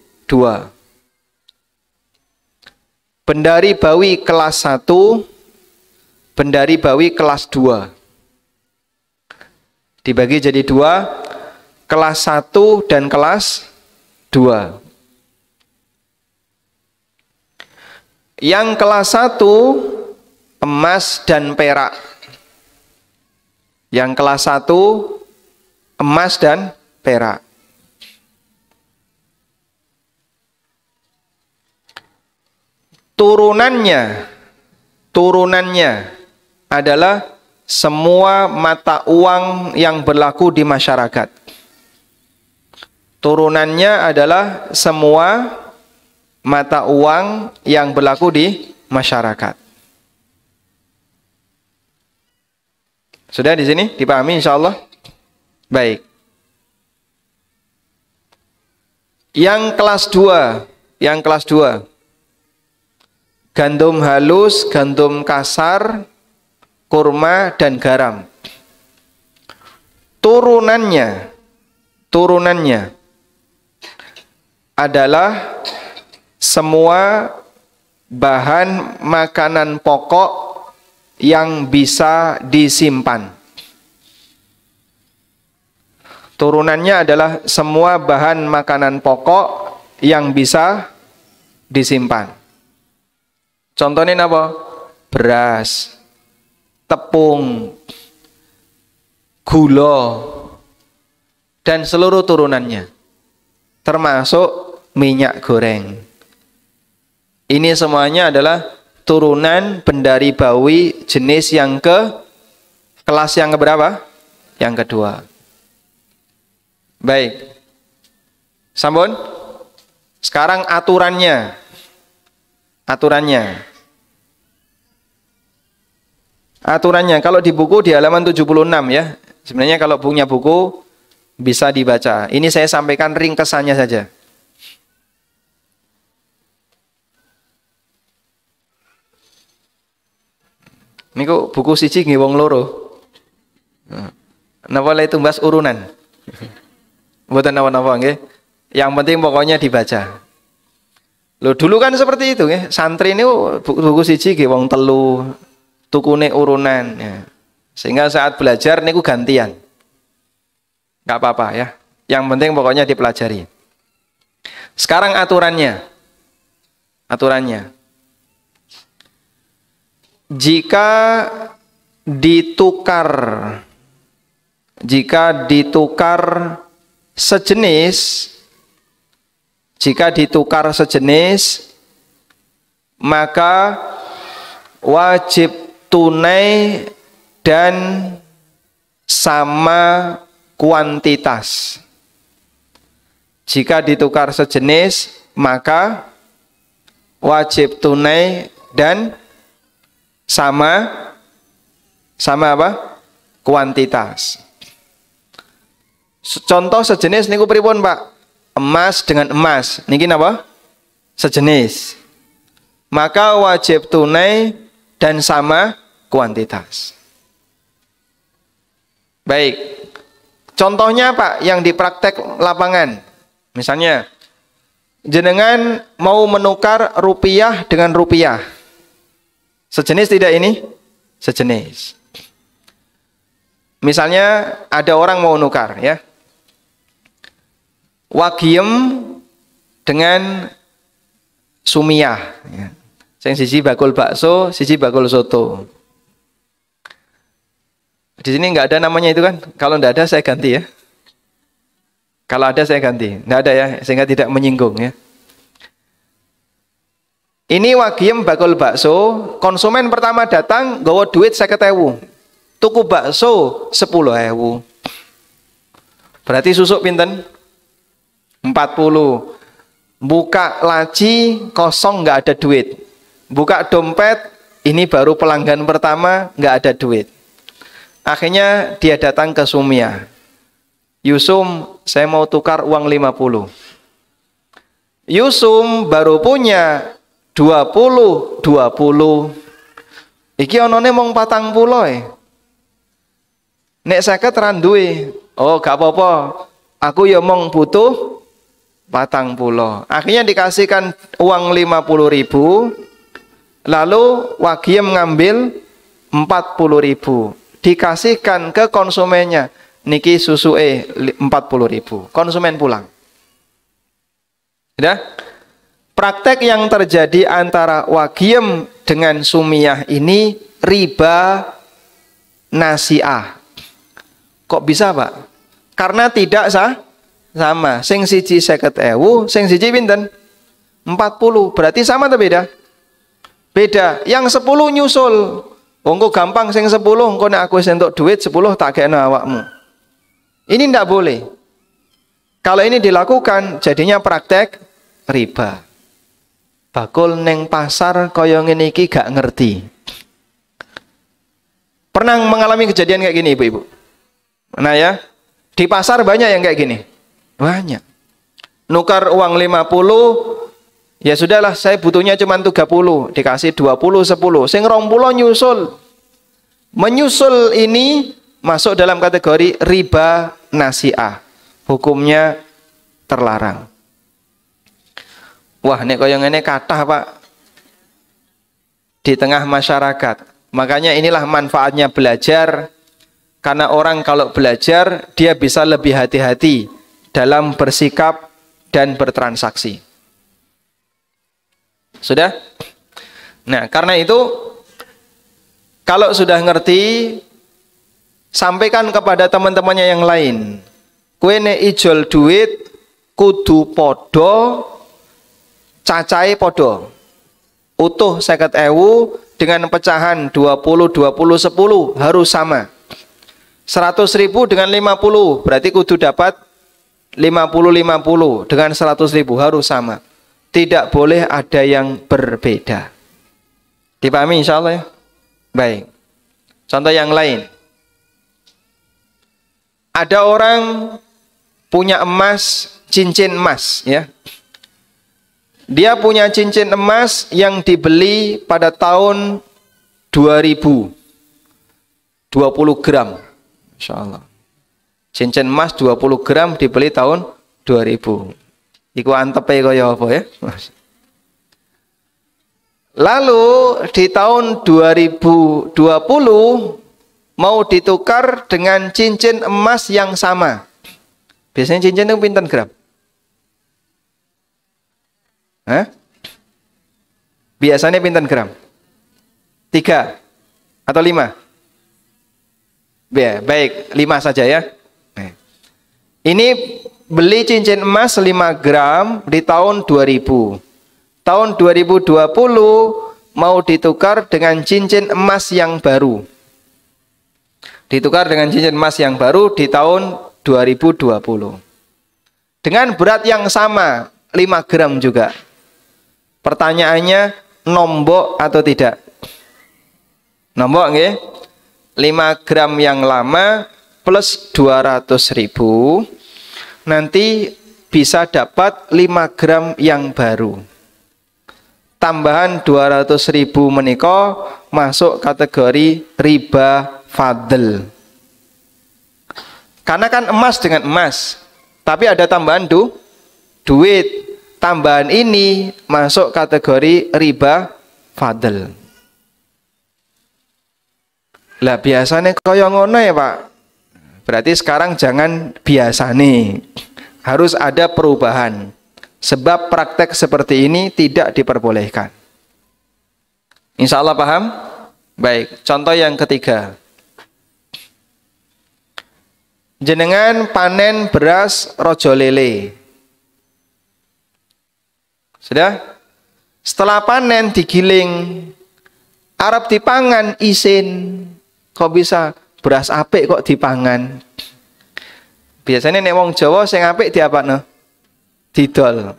Benda ribawi kelas 1, benda ribawi kelas 2. Dibagi jadi 2, kelas 1 dan kelas 2. Yang kelas 1 emas dan perak. Yang kelas 1 emas dan perak. Turunannya adalah semua mata uang yang berlaku di masyarakat. Turunannya adalah semua mata uang yang berlaku di masyarakat. Sudah di sini dipahami insyaallah? Baik. Yang kelas 2. Gandum halus, gandum kasar, kurma, dan garam. Turunannya adalah semua bahan makanan pokok yang bisa disimpan. Turunannya adalah semua bahan makanan pokok yang bisa disimpan. Contohnya apa? Beras, tepung, gula, dan seluruh turunannya. Termasuk minyak goreng. Ini semuanya adalah turunan benda ribawi jenis yang kelas yang keberapa? Yang kedua. Baik. Sampun? Sekarang aturannya. aturannya. Kalau di buku di halaman 76 ya. Sebenarnya kalau punya buku bisa dibaca. Ini saya sampaikan ringkesannya saja. Niku buku siji nggih wong loro. Napa le tumbas urunan. Mboten napa-napa nggih. Yang penting pokoknya dibaca. Loh dulu kan seperti itu nggih. Santri niku buku siji nggih wong telu, tukune urunan ya. Sehingga saat belajar niku gantian. Enggak apa-apa ya. Yang penting pokoknya dipelajari. Sekarang aturannya. Aturannya. Jika ditukar sejenis, maka wajib tunai dan sama kuantitas. Jika ditukar sejenis, maka wajib tunai dan sama apa? Kuantitas. Contoh sejenis niku pripun, Pak? Emas dengan emas. Niki napa? Sejenis. Maka wajib tunai dan sama kuantitas. Baik. Contohnya Pak yang di praktek lapangan. Misalnya jenengan mau menukar rupiah dengan rupiah. Sejenis tidak ini? Sejenis. Misalnya ada orang mau nukar ya. Wagiem dengan sumiyah ya. Sing siji bakul bakso, siji bakul soto. Di sini nggak ada namanya itu kan? Kalau nggak ada saya ganti ya. Kalau ada saya ganti. Nggak ada ya, sehingga tidak menyinggung ya. Ini wagiem bakul bakso, konsumen pertama datang nggawa duit 50.000. Tuku bakso 10.000. Berarti susuk pinten? 40. Buka laci kosong nggak ada duit. Buka dompet ini baru pelanggan pertama nggak ada duit. Akhirnya dia datang ke Sumia. Yusum, saya mau tukar uang 50. Yusum baru punya 20. Iki onone mong 40. Nek 50 ra duwe. Oh, gak apa-apa. Aku ya mong butuh 40. Akhirnya dikasihkan uang 50.000. Lalu wagiem ngambil 40.000. Dikasihkan ke konsumennya. Niki susuke 40.000. Konsumen pulang. Sudah? Praktek yang terjadi antara wagiem dengan sumiyah ini riba nasiah. Kok bisa, Pak? Karena tidak sama. Sing siji 50.000, sing siji pinten? 40. Berarti sama atau beda? Beda. Yang 10 nyusul. Engko gampang sing 10, engko nek aku wis entuk duit 10 tak gekno awakmu. Ini ndak boleh. Kalau ini dilakukan jadinya praktek riba. Bakul neng pasar kaya ngene iki gak ngerti. Pernah mengalami kejadian kayak gini ibu-ibu? Nah ya, di pasar banyak yang kayak gini. Banyak. Nukar uang 50, ya sudahlah saya butuhnya cuma 30, dikasih 20, 10. Sing 20 nyusul. Menyusul ini masuk dalam kategori riba nasiah. Hukumnya terlarang. Wah, nek kaya ngene kathah, Pak. Di tengah masyarakat. Makanya inilah manfaatnya belajar. Karena orang kalau belajar, dia bisa lebih hati-hati dalam bersikap dan bertransaksi. Sudah? Nah, karena itu kalau sudah ngerti, sampaikan kepada teman-temannya yang lain. Kowe nek ijol duit kudu podo, cacahe podo. Utuh 50.000 dengan pecahan 20, 20, 10 harus sama. 100.000 dengan 50 berarti kudu dapat 50-50 dengan 100.000 harus sama. Tidak boleh ada yang berbeda. Dipahami insya Allah ya? Baik. Contoh yang lain. Ada orang punya emas, cincin emas, ya. Dia punya cincin emas yang dibeli pada tahun 2000. 20 gram. Insya Allah. Cincin emas 20 gram dibeli tahun 2000. Iku antepe kaya apa ya? Lalu di tahun 2020 mau ditukar dengan cincin emas yang sama. Biasanya cincin itu pinten gram? Hah? Biasanya pinten gram? 3 atau 5? Ya, baik, 5 saja ya. Ini beli cincin emas 5 gram di tahun 2000. Tahun 2020 mau ditukar dengan cincin emas yang baru. Ditukar dengan cincin emas yang baru di tahun 2020. Dengan berat yang sama, 5 gram juga. Pertanyaannya, nombok atau tidak? Nombok nggih? 5 gram yang lama plus 200.000, nanti bisa dapat 5 gram yang baru. Tambahan 200.000 menika masuk kategori riba fadl. Karena kan emas dengan emas, tapi ada tambahan duit. Tambahan ini masuk kategori riba fadl. Lah biasanya kaya ngono ya Pak. Berarti sekarang jangan biasane. Harus ada perubahan. Sebab praktek seperti ini tidak diperbolehkan. Insya Allah paham? Baik, contoh yang ketiga. Jenengan panen beras rojo lele. Sudah? Setelah panen digiling, arep dipangan isin. Kok bisa beras apik kok dipangan? Biasanya nek wong Jawa sing apik diapakno? Didol.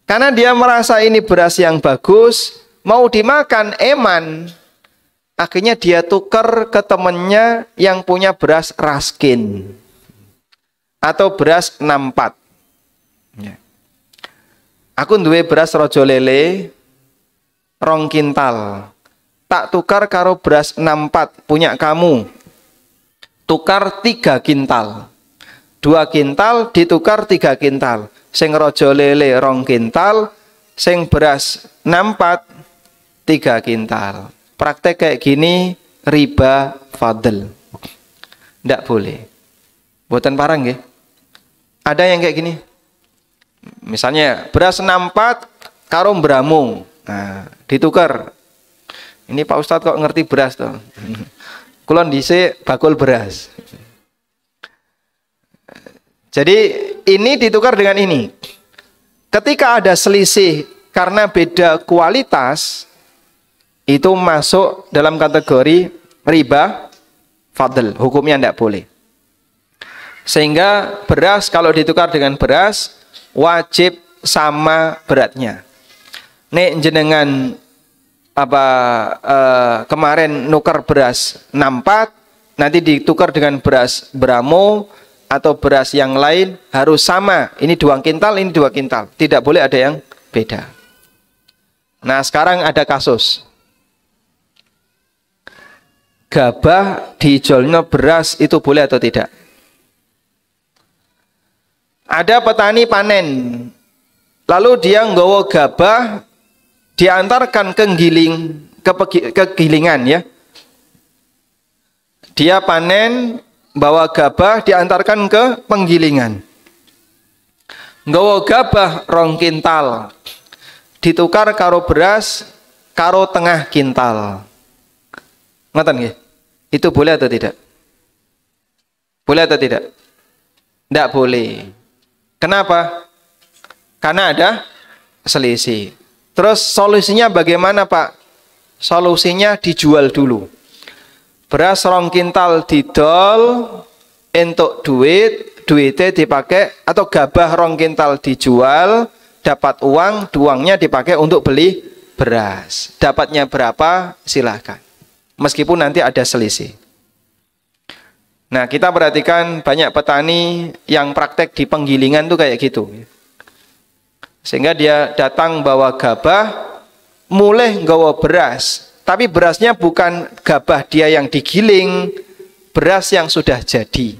Karena dia merasa ini beras yang bagus, mau dimakan eman. Akhirnya dia tukar ke temennya yang punya beras raskin atau beras 64. Ya. Aku duwe beras rojo lele 2 kintal. Tak tukar karo beras 64 punya kamu. Tukar 3 kintal. 2 kintal ditukar 3 kintal. Sing rojo lele 2 kintal, sing beras 64 3 kintal. Praktek kayak gini riba fadl. Ndak boleh. Buatan parang nggih. Ada yang kayak gini. Misalnya beras 64 karo mbramung. Nah, ditukar. Ini Pak Ustadz kok ngerti beras toh? Kulon dhisik bakul beras. Jadi ini ditukar dengan ini. Ketika ada selisih karena beda kualitas, itu masuk dalam kategori riba fadl. Hukumnya tidak boleh. Sehingga beras kalau ditukar dengan beras wajib sama beratnya. Nek jenengan kemarin nukar beras 64, nanti ditukar dengan beras Bramo atau beras yang lain harus sama. Ini 2 kintal, ini 2 kintal. Tidak boleh ada yang beda. Nah sekarang ada kasus. Gabah dijualnya beras itu boleh atau tidak? Ada petani panen. Lalu dia nggawa gabah diantarkan ke gilingan ya. Dia panen bawa gabah diantarkan ke penggilingan. Nggawa gabah 2 kintal. Ditukar karo beras karo 1/2 kintal. Ngoten nggih? Itu boleh atau tidak? Boleh atau tidak? Tidak boleh. Kenapa? Karena ada selisih. Terus solusinya bagaimana Pak? Solusinya dijual dulu. Beras 2 kintal didol entuk duitnya dipakai, atau gabah 2 kintal dijual, dapat uangnya dipakai untuk beli beras. Dapatnya berapa? Silahkan. meskipun nanti ada selisih. Nah, kita perhatikan banyak petani yang praktek di penggilingan tuh kayak gitu. Sehingga dia datang bawa gabah, mulai nggawa beras. Tapi berasnya bukan gabah dia yang digiling, beras yang sudah jadi,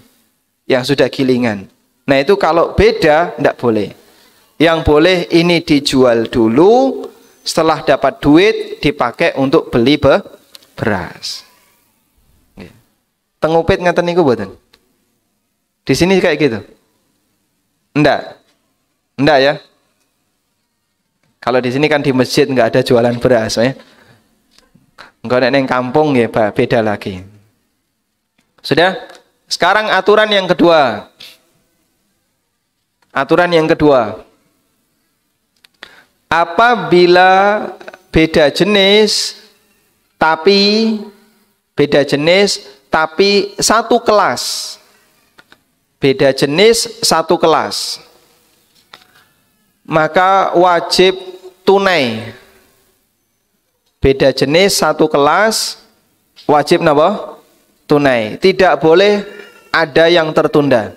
yang sudah gilingan. Nah, itu kalau beda, tidak boleh. Yang boleh ini dijual dulu, setelah dapat duit, dipakai untuk beli beras. Tengupit ngaten niku mboten? Di sini kayak gitu? Enggak. Enggak ya? Kalau di sini kan di masjid enggak ada jualan beras ya. Enggak ada yang kampung ya, Pak, beda lagi. Sudah? Sekarang aturan yang kedua. Aturan yang kedua. Apabila beda jenis tapi satu kelas. Beda jenis satu kelas. Maka wajib tunai. Beda jenis satu kelas, wajib napa? Tunai. Tidak boleh ada yang tertunda.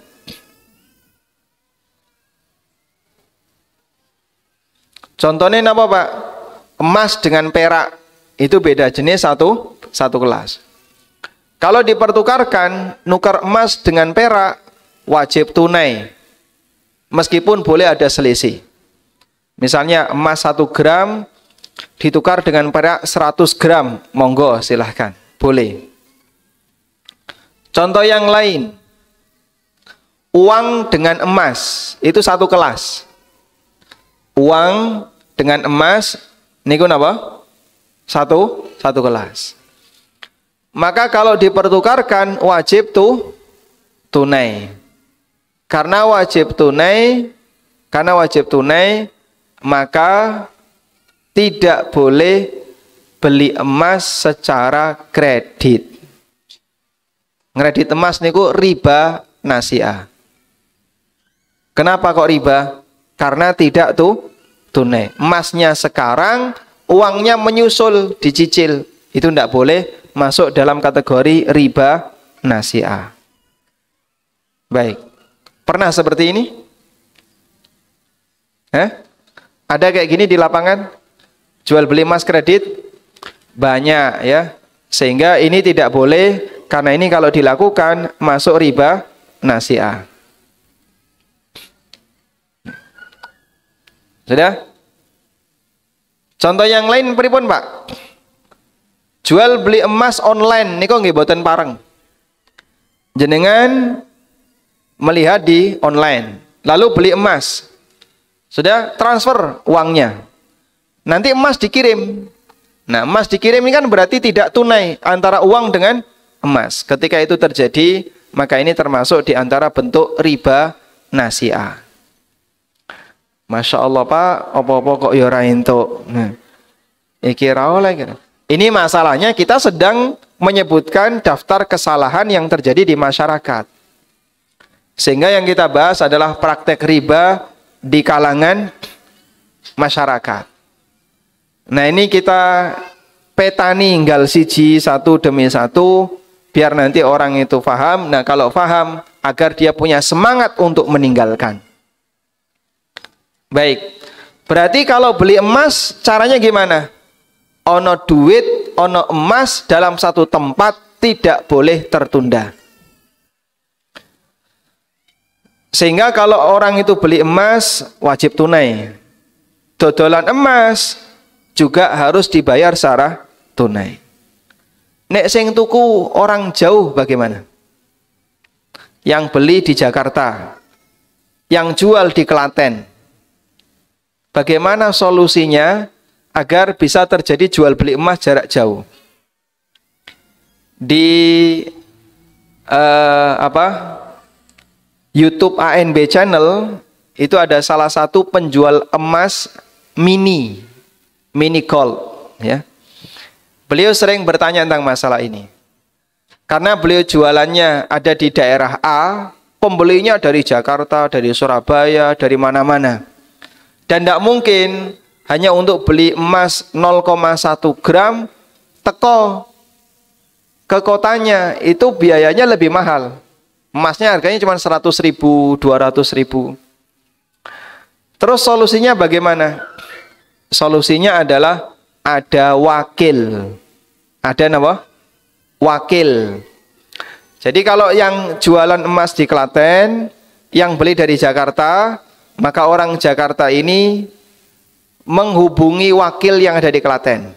Contohnya napa, Pak? Emas dengan perak itu beda jenis satu kelas. Kalau dipertukarkan, nukar emas dengan perak, wajib tunai. Meskipun boleh ada selisih. Misalnya emas 1 gram, ditukar dengan perak 100 gram. Monggo, silahkan. Boleh. Contoh yang lain. Uang dengan emas, itu satu kelas. Uang dengan emas, niku napa? Satu kelas. Maka kalau dipertukarkan wajib tunai. Karena wajib tunai, maka tidak boleh beli emas secara kredit. Ngredit emas niku riba nasi'ah. Kenapa kok riba? Karena tidak tunai. Emasnya sekarang, uangnya menyusul, dicicil. Itu tidak boleh masuk dalam kategori riba nasi'ah. Baik. Pernah seperti ini? Ada kayak gini di lapangan? Jual beli emas kredit? Banyak ya. Sehingga ini tidak boleh, karena ini kalau dilakukan masuk riba nasi'ah. Sudah? Contoh yang lain pripun, Pak? Jual beli emas online niku nggih boten pareng. Jenengan melihat di online, lalu beli emas. Sudah transfer uangnya. Nanti emas dikirim. Nah, emas dikirim ini kan berarti tidak tunai antara uang dengan emas. Ketika itu terjadi, maka ini termasuk di antara bentuk riba nasi'ah. Masya Allah, Pak, apa-apa kok ya ora entuk. Nah, iki ra oleh kira. Ini masalahnya kita sedang menyebutkan daftar kesalahan yang terjadi di masyarakat. Sehingga yang kita bahas adalah praktek riba di kalangan masyarakat. Nah, ini kita petani nggal siji satu demi satu, biar nanti orang itu paham. Nah, kalau paham, agar dia punya semangat untuk meninggalkan. Baik, berarti kalau beli emas caranya gimana? Ono duit, ono emas dalam satu tempat, tidak boleh tertunda. Sehingga kalau orang itu beli emas, wajib tunai. Dodolan emas juga harus dibayar secara tunai. Nek sing tuku orang jauh bagaimana? Yang beli di Jakarta, yang jual di Klaten. Bagaimana solusinya agar bisa terjadi jual beli emas jarak jauh? Di YouTube ANB Channel itu ada salah satu penjual emas mini gold, ya. Beliau sering bertanya tentang masalah ini. Karena beliau jualannya ada di daerah A, pembelinya dari Jakarta, dari Surabaya, dari mana-mana. Dan tidak mungkin hanya untuk beli emas 0,1 gram teko ke kotanya itu biayanya lebih mahal. Emasnya harganya cuma 100.000, 200.000. Terus solusinya bagaimana? Solusinya adalah ada wakil. Ada apa? Wakil. Jadi kalau yang jualan emas di Klaten, yang beli dari Jakarta, maka orang Jakarta ini menghubungi wakil yang ada di Klaten.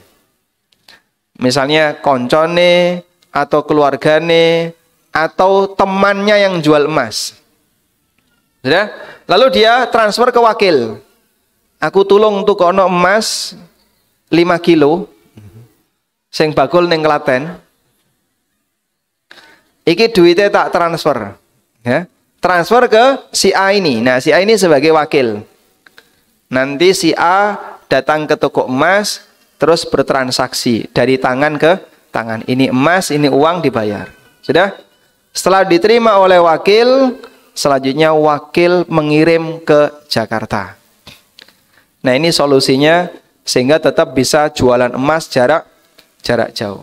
Misalnya koncone atau keluargane atau temannya yang jual emas. Sudah? Lalu dia transfer ke wakil. Aku tulung untuk ono emas 5 kilo sing bakul ning Klaten. Iki duitnya tak transfer. Ya. Transfer ke si A ini. Nah, si A ini sebagai wakil. Nanti si A datang ke toko emas terus bertransaksi dari tangan ke tangan. Ini emas, ini uang dibayar. Sudah? Setelah diterima oleh wakil, selanjutnya wakil mengirim ke Jakarta. Nah, ini solusinya sehingga tetap bisa jualan emas jarak jauh.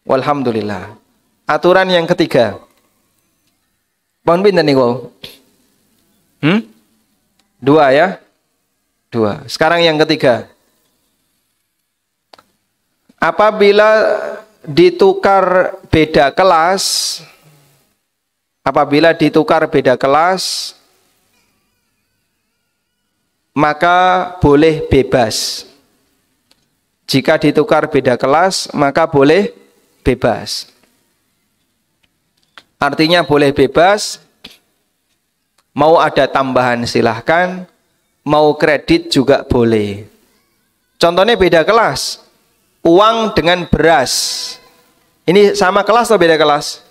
Walhamdulillah. Aturan yang ketiga. Pohon pinten niku? 2 ya? 2. Sekarang yang ketiga. Apabila ditukar beda kelas, maka boleh bebas. Jika ditukar beda kelas, maka boleh bebas. Artinya boleh bebas, mau ada tambahan silahkan, mau kredit juga boleh. Contohnya beda kelas, uang dengan beras. Ini sama kelas atau beda kelas?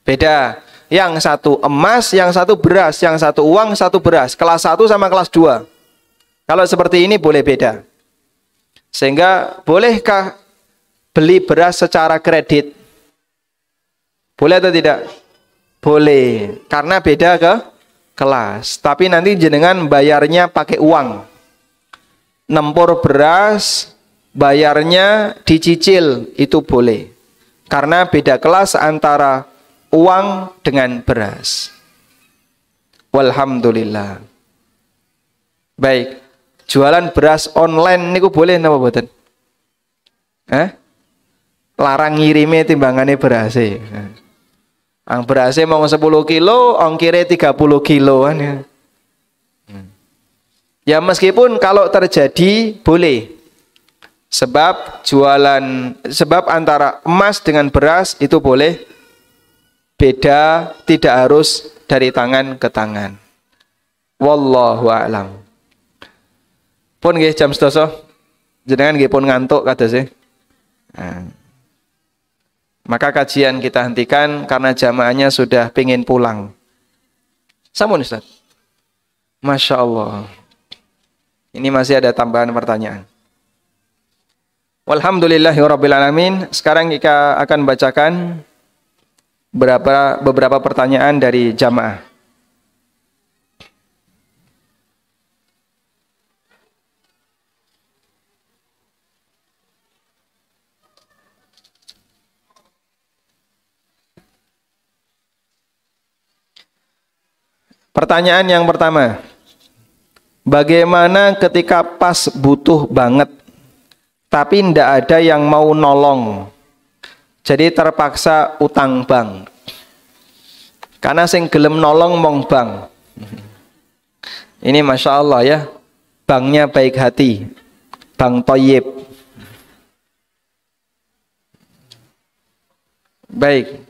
Beda. Yang satu emas, yang satu beras, yang satu uang, satu beras. Kelas 1 sama kelas 2. Kalau seperti ini boleh beda. Sehingga bolehkah beli beras secara kredit? Boleh atau tidak? Boleh, karena beda ke kelas. Tapi nanti jenengan bayarnya pakai uang. Nempur beras, bayarnya dicicil, itu boleh. Karena beda kelas antara uang dengan beras. Walhamdulillah. Baik, jualan beras online niku boleh napa mboten? Larang ngirime timbangane berase. Ang berase mau 10 kilo, ongkire 30 kiloan ya. Ya meskipun kalau terjadi boleh. Sebab antara emas dengan beras itu boleh beda, tidak harus dari tangan ke tangan. Wallahu a'lam. Pun nggih jam 12. Jenengan nggih pun ngantuk kados. Maka kajian kita hentikan karena jamaahnya sudah pingin pulang. Sampun Ustaz. Masya Allah. Ini masih ada tambahan pertanyaan. Walhamdulillahirrabbilalamin. Sekarang kita akan bacakan beberapa pertanyaan dari jamaah. Pertanyaan yang pertama, bagaimana ketika pas butuh banget, tapi tidak ada yang mau nolong, jadi terpaksa utang bank, karena sing gelem nolong mong bank. Ini Masya Allah ya, banknya baik hati, Bank Thayyib. Baik,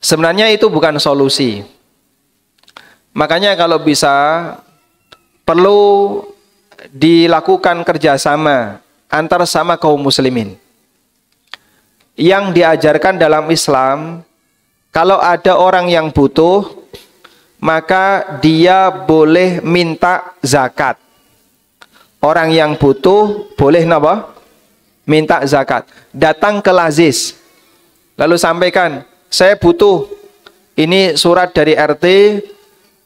sebenarnya itu bukan solusi. Makanya kalau bisa perlu dilakukan kerjasama antar sama kaum muslimin. Yang diajarkan dalam Islam, kalau ada orang yang butuh, maka dia boleh minta zakat. Orang yang butuh boleh apa? Minta zakat. Datang ke Lazis, lalu sampaikan, saya butuh. Ini surat dari RT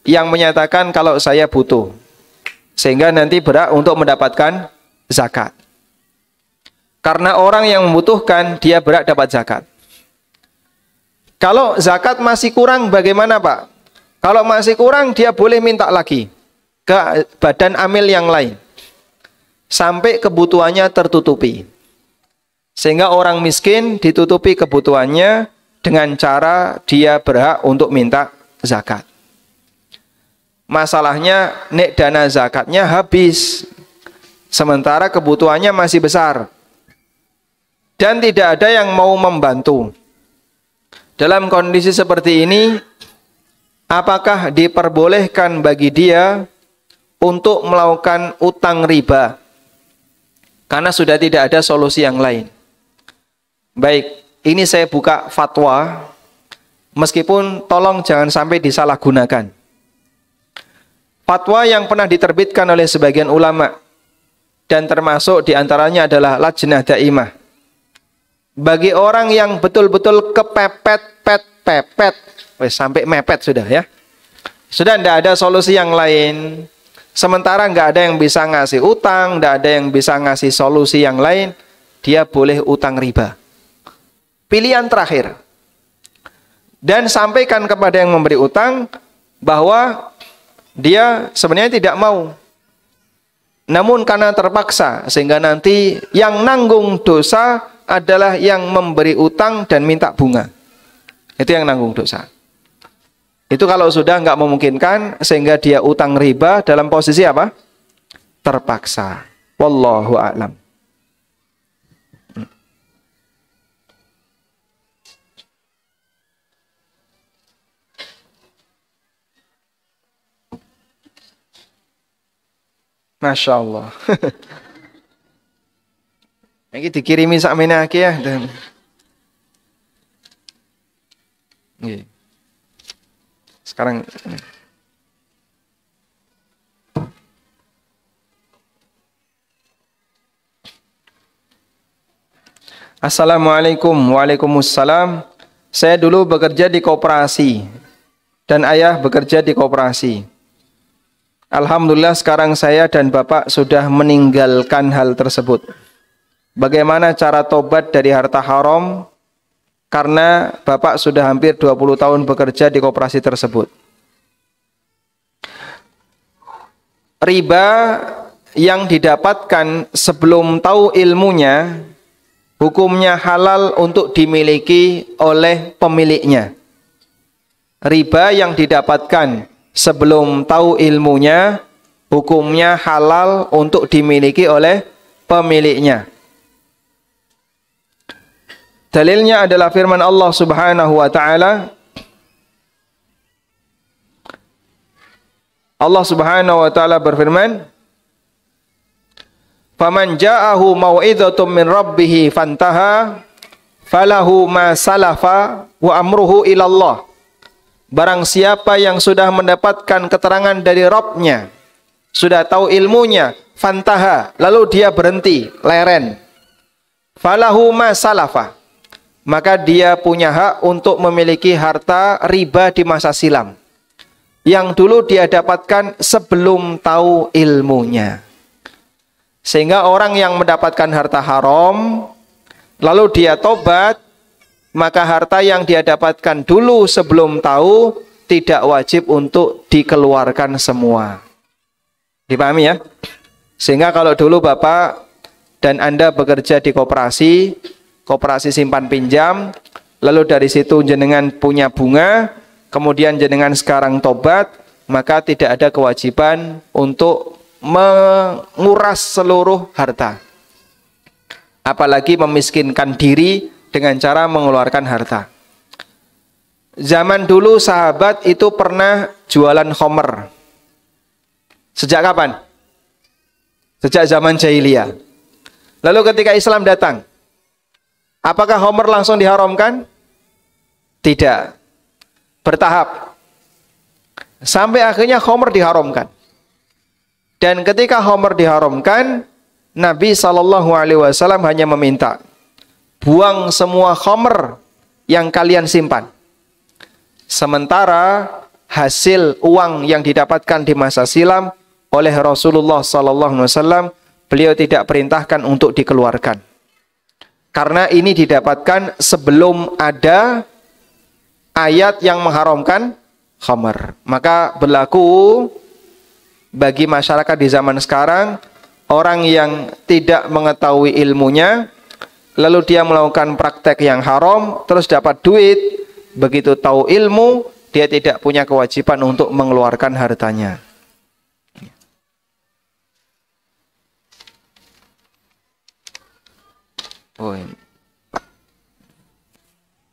yang menyatakan kalau saya butuh, sehingga nanti berhak untuk mendapatkan zakat. Karena orang yang membutuhkan, dia berhak dapat zakat. Kalau zakat masih kurang, bagaimana Pak? Kalau masih kurang, dia boleh minta lagi ke badan amil yang lain. Sampai kebutuhannya tertutupi. Sehingga orang miskin ditutupi kebutuhannya dengan cara dia berhak untuk minta zakat. Masalahnya, nek dana zakatnya habis. Sementara kebutuhannya masih besar. Dan tidak ada yang mau membantu. Dalam kondisi seperti ini, apakah diperbolehkan bagi dia untuk melakukan utang riba? Karena sudah tidak ada solusi yang lain. Baik, ini saya buka fatwa, meskipun tolong jangan sampai disalahgunakan. Fatwa yang pernah diterbitkan oleh sebagian ulama, dan termasuk diantaranya adalah Lajnah Daimah. Bagi orang yang betul-betul kepepet, sampai mepet sudah ya. Sudah tidak ada solusi yang lain. Sementara nggak ada yang bisa ngasih utang, nggak ada yang bisa ngasih solusi yang lain, dia boleh utang riba. Pilihan terakhir. Dan sampaikan kepada yang memberi utang bahwa dia sebenarnya tidak mau. Namun karena terpaksa, sehingga nanti yang nanggung dosa adalah yang memberi utang dan minta bunga. Itu yang nanggung dosa. Itu kalau sudah nggak memungkinkan, sehingga dia utang riba dalam posisi apa? Terpaksa. Wallahu a'lam. Masya Allah. Ini dikirimi sakmene akeh ya. Sekarang Assalamualaikum. Waalaikumsalam. Saya dulu bekerja di koperasi dan ayah bekerja di koperasi. Alhamdulillah sekarang saya dan bapak sudah meninggalkan hal tersebut. Bagaimana cara tobat dari harta haram? Karena bapak sudah hampir 20 tahun bekerja di koperasi tersebut. Riba yang didapatkan sebelum tahu ilmunya, hukumnya halal untuk dimiliki oleh pemiliknya. Riba yang didapatkan sebelum tahu ilmunya, hukumnya halal untuk dimiliki oleh pemiliknya. Dalilnya adalah firman Allah Subhanahu wa taala. Allah Subhanahu wa taala berfirman, "Faman ja'ahu mau'izatun min rabbih fantaha, falahu ma salafa wa amruhu ila Allah." Barang siapa yang sudah mendapatkan keterangan dari Rabb-nya, sudah tahu ilmunya, fantaha, lalu dia berhenti, leren. Falahu ma salafa, maka dia punya hak untuk memiliki harta riba di masa silam yang dulu dia dapatkan sebelum tahu ilmunya. Sehingga orang yang mendapatkan harta haram lalu dia tobat, maka harta yang dia dapatkan dulu sebelum tahu tidak wajib untuk dikeluarkan semua. Dipahami ya? Sehingga kalau dulu Bapak dan Anda bekerja di koperasi simpan pinjam, lalu dari situ jenengan punya bunga, kemudian jenengan sekarang tobat, maka tidak ada kewajiban untuk menguras seluruh harta. Apalagi memiskinkan diri dengan cara mengeluarkan harta. Zaman dulu sahabat itu pernah jualan khomer. Sejak kapan? Sejak zaman jahiliyah. Lalu ketika Islam datang, apakah khomer langsung diharamkan? Tidak. Bertahap. Sampai akhirnya khomer diharamkan. Dan ketika khomer diharamkan, Nabi SAW hanya meminta, buang semua khomer yang kalian simpan. Sementara hasil uang yang didapatkan di masa silam oleh Rasulullah SAW, beliau tidak perintahkan untuk dikeluarkan. Karena ini didapatkan sebelum ada ayat yang mengharamkan khamar. Maka berlaku bagi masyarakat di zaman sekarang, orang yang tidak mengetahui ilmunya, lalu dia melakukan praktek yang haram, terus dapat duit, begitu tahu ilmu, dia tidak punya kewajiban untuk mengeluarkan hartanya. Oh, ini.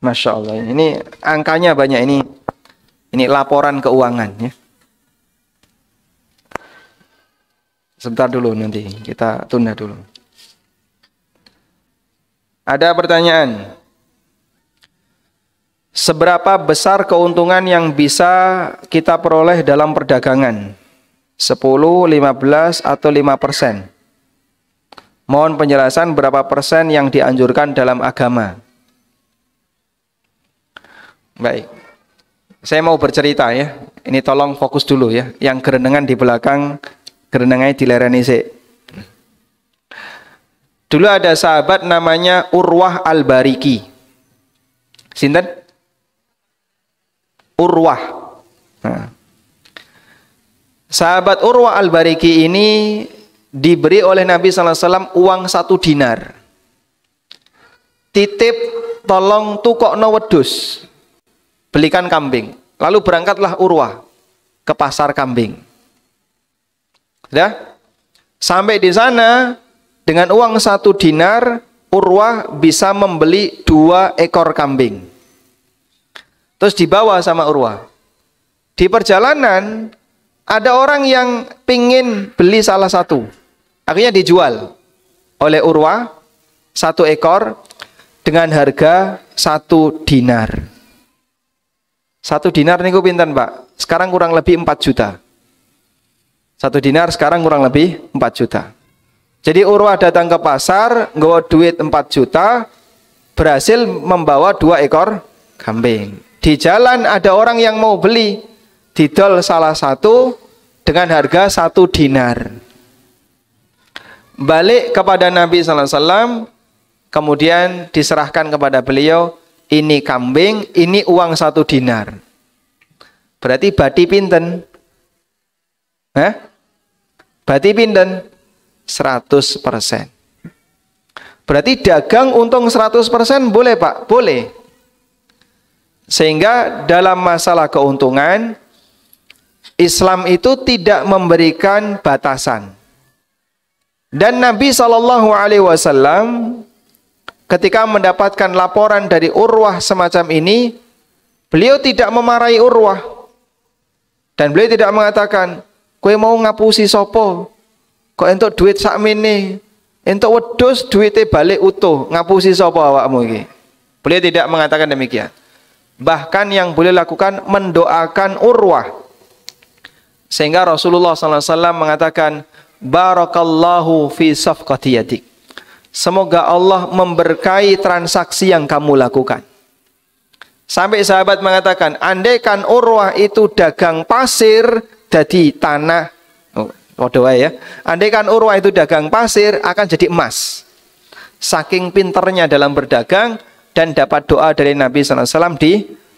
Masya Allah, ini angkanya banyak, ini laporan keuangan ya. Sebentar dulu, nanti kita tunda dulu. Ada pertanyaan, seberapa besar keuntungan yang bisa kita peroleh dalam perdagangan? 10, 15 atau 5%? Mohon penjelasan berapa persen yang dianjurkan dalam agama. Baik, saya mau bercerita ya. Ini tolong fokus dulu ya. Yang gerendengan di belakang, gerendengannya dilereni sih. Dulu ada sahabat namanya Urwah Al-Bariki. Sinten? Urwah. Nah. Sahabat Urwah Al-Bariki ini diberi oleh Nabi SAW uang 1 dinar. Titip, tolong tukokno wedhus, belikan kambing. Lalu berangkatlah Urwah ke pasar kambing. Sudah? Sampai di sana dengan uang 1 dinar, Urwah bisa membeli 2 ekor kambing. Terus dibawa sama Urwah. Di perjalanan ada orang yang pingin beli salah satu. Akhirnya dijual oleh Urwah 1 ekor dengan harga 1 dinar. 1 dinar niku pinten, Pak? Sekarang kurang lebih 4 juta. 1 dinar sekarang kurang lebih 4 juta. Jadi Urwah datang ke pasar, nggawa duit 4 juta, berhasil membawa 2 ekor kambing. Di jalan ada orang yang mau beli, didol salah satu dengan harga 1 dinar. Balik kepada Nabi SAW, kemudian diserahkan kepada beliau, ini kambing, ini uang 1 dinar. Berarti bati pinten? Hah? Bati pinten? 100%. Berarti dagang untung 100% boleh, Pak? Boleh. Sehingga dalam masalah keuntungan, Islam itu tidak memberikan batasan. Dan Nabi SAW ketika mendapatkan laporan dari Urwah semacam ini, beliau tidak memarahi Urwah. Dan beliau tidak mengatakan, kowe mau ngapusi sopo? Kok entuk duit sakmene? Entuk wedhus duitnya balik utuh, ngapusi sopo awakmu iki? Beliau tidak mengatakan demikian. Bahkan yang beliau lakukan mendoakan Urwah. Sehingga Rasulullah SAW mengatakan, barakallahu fi safqati yadik. Semoga Allah memberkahi transaksi yang kamu lakukan. Sampai sahabat mengatakan, andaikan Urwah itu dagang pasir jadi tanah. Waduh ya. Andaikan Urwah itu dagang pasir akan jadi emas. Saking pinternya dalam berdagang dan dapat doa dari Nabi SAW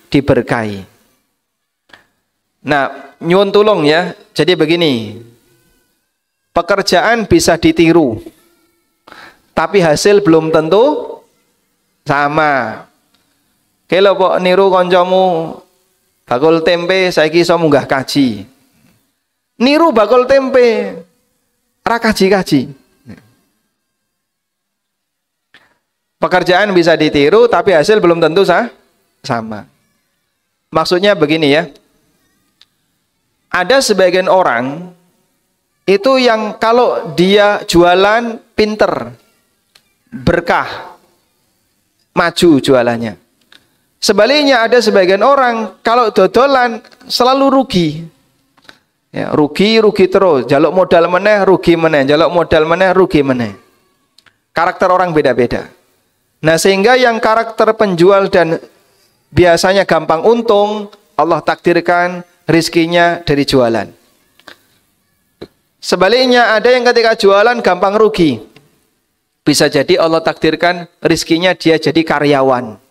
diberkahi. Nah, nyuwun tulung ya. Jadi begini. Pekerjaan bisa ditiru, tapi hasil belum tentu sama. Kalau kok niru koncomu bakul tempe, saiki iso munggah kaji. Niru bakul tempe, ra kaji-kaji. Pekerjaan bisa ditiru, tapi hasil belum tentu sama. Maksudnya begini ya. Ada sebagian orang itu yang kalau dia jualan pinter, berkah, maju jualannya. Sebaliknya ada sebagian orang kalau dodolan selalu rugi. Ya, rugi terus, jaluk modal meneh, rugi meneh, jaluk modal meneh, rugi meneh. Karakter orang beda-beda. Nah, sehingga yang karakter penjual dan biasanya gampang untung, Allah takdirkan rizkinya dari jualan. Sebaliknya ada yang ketika jualan gampang rugi. Bisa jadi Allah takdirkan rizkinya dia jadi karyawan.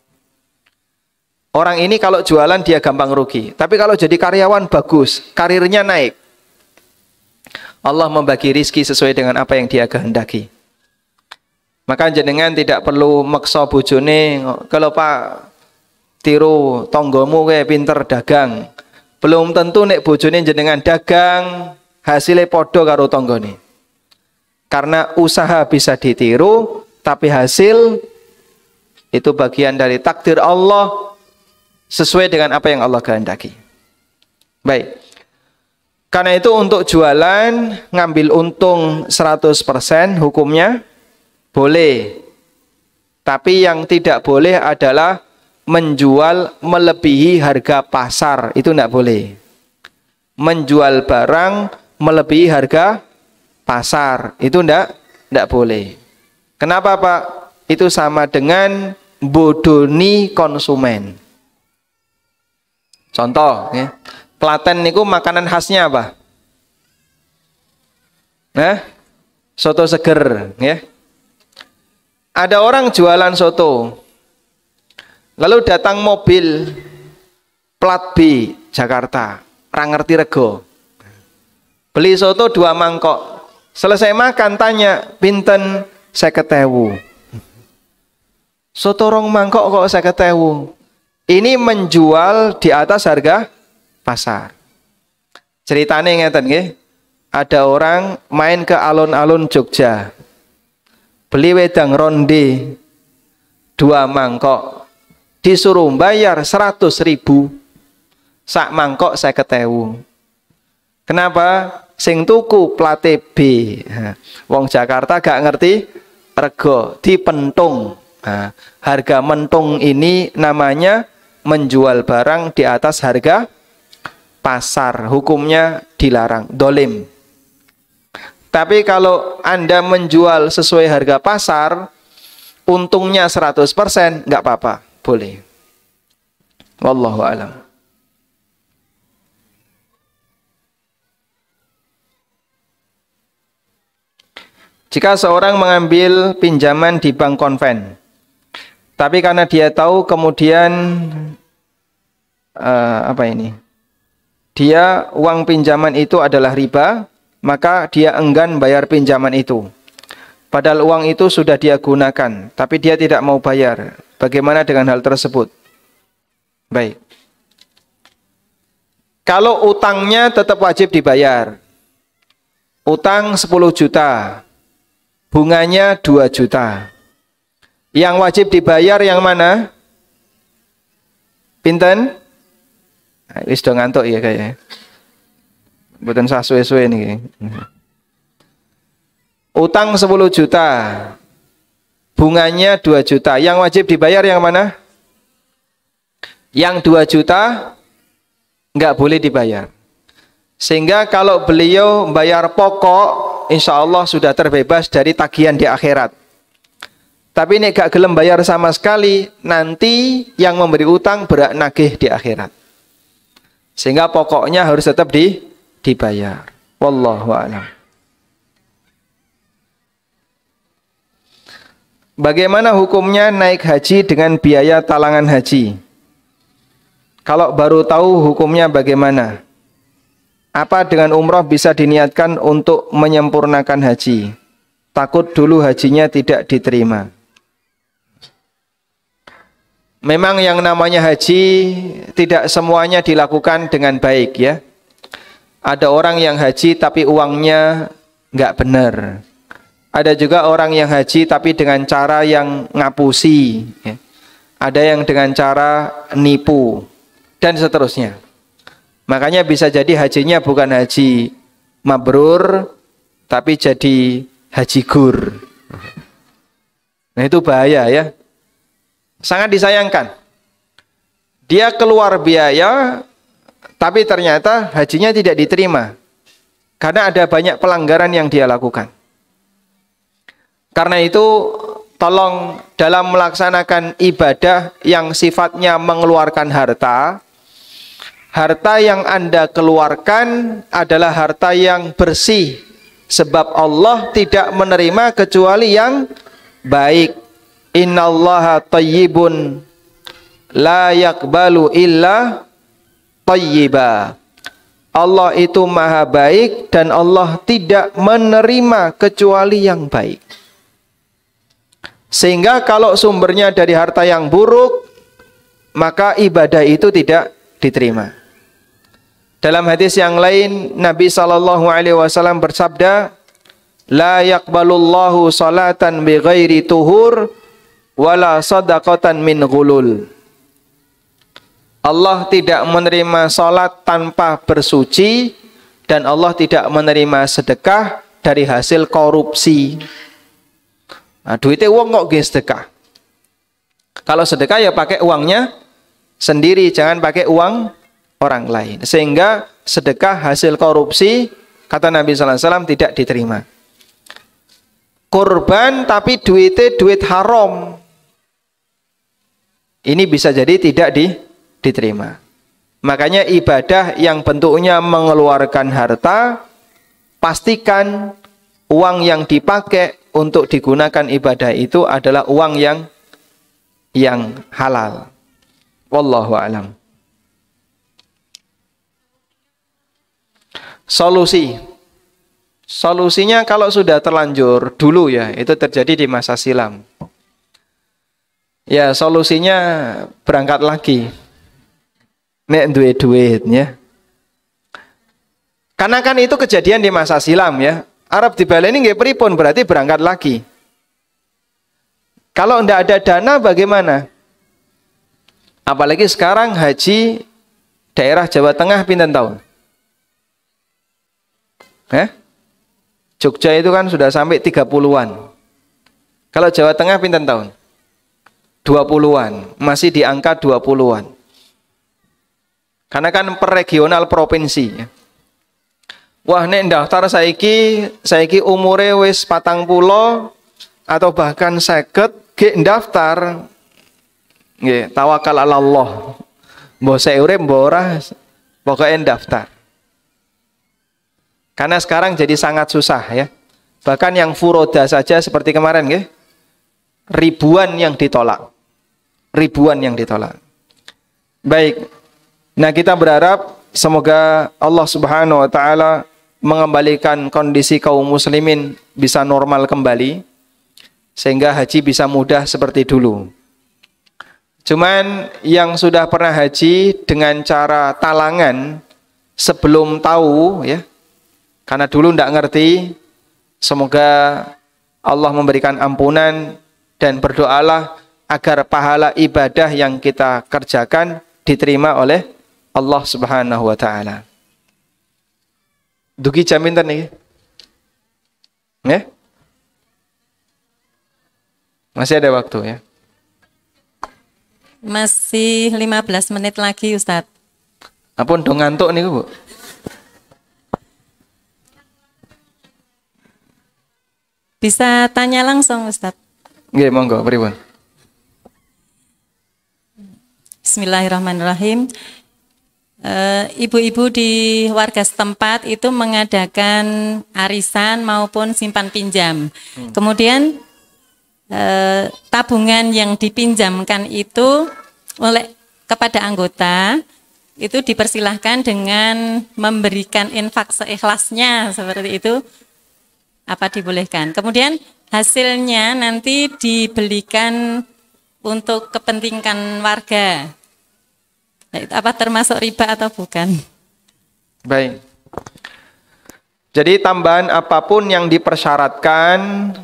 Orang ini kalau jualan dia gampang rugi. Tapi kalau jadi karyawan bagus, karirnya naik. Allah membagi rizki sesuai dengan apa yang dia kehendaki. Maka jenengan tidak perlu maksa bojone, kalau Pak tiru tonggomu kayak pinter dagang. Belum tentu nek bojone jenengan dagang hasilnya podo karo tonggone. Karena usaha bisa ditiru, tapi hasil itu bagian dari takdir Allah sesuai dengan apa yang Allah kehendaki. Baik. Karena itu untuk jualan ngambil untung 100% hukumnya boleh. Tapi yang tidak boleh adalah menjual melebihi harga pasar. Itu tidak boleh. Menjual barang melebihi harga pasar. Itu tidak boleh. Kenapa Pak? Itu sama dengan bodoni konsumen. Contoh, ya. Klaten niku makanan khasnya apa? Soto seger, ya. Ada orang jualan soto, lalu datang mobil plat B Jakarta, orang ngerti rego, beli soto 2 mangkok, selesai makan tanya, pinten 50.000. Soto 2 mangkok kok 50.000. Ini menjual di atas harga pasar. Ceritanya ngeten nggih. Ada orang main ke alun-alun Jogja. Beli wedang ronde 2 mangkok. Disuruh bayar 100.000. Sak mangkok 50.000. Kenapa? Sing tuku plate B. Wong Jakarta gak ngerti rego, dipentung. Harga mentung ini namanya menjual barang di atas harga pasar, hukumnya dilarang, dolim. Tapi kalau Anda menjual sesuai harga pasar, untungnya 100%, nggak apa-apa, boleh. Wallahu a'lam. Jika seorang mengambil pinjaman di bank konven, tapi karena dia tahu kemudian dia uang pinjaman itu adalah riba, maka dia enggan bayar pinjaman itu. Padahal uang itu sudah dia gunakan, tapi dia tidak mau bayar. Bagaimana dengan hal tersebut? Baik. Kalau utangnya tetap wajib dibayar. Utang 10 juta. Bunganya 2 juta. Yang wajib dibayar yang mana? Pinten? Wis do ngantuk ya kayaknya. Mboten sah suwe-suwe niki. Utang 10 juta. Bunganya 2 juta. Yang wajib dibayar yang mana? Yang 2 juta enggak boleh dibayar. Sehingga kalau beliau bayar pokok, insya Allah sudah terbebas dari tagihan di akhirat. Tapi ini gak gelem bayar sama sekali, nanti yang memberi utang berak nagih di akhirat. Sehingga pokoknya harus tetap dibayar. Wallahu a'lam. Bagaimana hukumnya naik haji dengan biaya talangan haji? Kalau baru tahu hukumnya bagaimana? Apa dengan umroh bisa diniatkan untuk menyempurnakan haji? Takut dulu hajinya tidak diterima. Memang yang namanya haji tidak semuanya dilakukan dengan baik ya. Ada orang yang haji tapi uangnya nggak benar. Ada juga orang yang haji tapi dengan cara yang ngapusi ya. Ada yang dengan cara nipu dan seterusnya. Makanya bisa jadi hajinya bukan haji mabrur tapi jadi haji gur. Nah itu bahaya ya. Sangat disayangkan. Dia keluar biaya, tapi ternyata hajinya tidak diterima. Karena ada banyak pelanggaran yang dia lakukan. Karena itu, tolong dalam melaksanakan ibadah yang sifatnya mengeluarkan harta, harta yang Anda keluarkan adalah harta yang bersih. Sebab Allah tidak menerima kecuali yang baik. Innallaha thayyibun la yaqbalu illa thayyiba. Allah itu maha baik dan Allah tidak menerima kecuali yang baik. Sehingga kalau sumbernya dari harta yang buruk, maka ibadah itu tidak diterima. Dalam hadis yang lain, Nabi SAW bersabda, la yaqbalullahu salatan bighairi tuhur wala sadaqatan min ghulul. Allah tidak menerima salat tanpa bersuci dan Allah tidak menerima sedekah dari hasil korupsi. Nah, duitnya uang kok nggih sedekah. Kalau sedekah ya pakai uangnya sendiri, jangan pakai uang orang lain. Sehingga sedekah hasil korupsi, kata Nabi sallallahu alaihi wasallam, tidak diterima. Kurban tapi duitnya duit haram, ini bisa jadi tidak diterima. Makanya ibadah yang bentuknya mengeluarkan harta, pastikan uang yang dipakai untuk digunakan ibadah itu adalah uang yang halal. Wallahu a'lam. Solusinya kalau sudah terlanjur dulu ya, itu terjadi di masa silam. Ya, solusinya berangkat lagi. Nek duwe duit ya. Karena kan itu kejadian di masa silam ya. Arab dibaleni nggih pripun, berarti berangkat lagi. Kalau ndak ada dana bagaimana? Apalagi sekarang haji daerah Jawa Tengah pinten tahun? Jogja itu kan sudah sampai 30-an. Kalau Jawa Tengah pinten tahun? 20-an, masih di angka 20-an. Karena kan per regional provinsi ya. Wah, nek daftar saiki umure wis 40 atau bahkan 50 ge daftar. Nggih, tawakal ala Allah. Mbok sik urip mbok ora, pokoke daftar. Karena sekarang jadi sangat susah ya. Bahkan yang furoda saja seperti kemarin nggih, ribuan yang ditolak. Baik. Nah, kita berharap semoga Allah Subhanahu wa taala mengembalikan kondisi kaum muslimin bisa normal kembali sehingga haji bisa mudah seperti dulu. Cuman yang sudah pernah haji dengan cara talangan sebelum tahu ya, karena dulu tidak ngerti, semoga Allah memberikan ampunan dan berdoalah agar pahala ibadah yang kita kerjakan diterima oleh Allah Subhanahu wa taala. Dugi jam pinten niki? Nggih? Masih ada waktu ya? Masih 15 menit lagi, Ustadz. Ampun dong ngantuk niku, Bu. Bisa tanya langsung, Ustadz. Nggih, monggo, pripun? Bismillahirrahmanirrahim. Ibu-ibu di warga setempat itu mengadakan arisan maupun simpan pinjam. Kemudian tabungan yang dipinjamkan itu kepada anggota itu dipersilahkan dengan memberikan infak seikhlasnya seperti itu, apa dibolehkan. Kemudian hasilnya nanti dibelikan untuk kepentingan warga. Apa termasuk riba atau bukan? Baik. Jadi tambahan apapun yang dipersyaratkan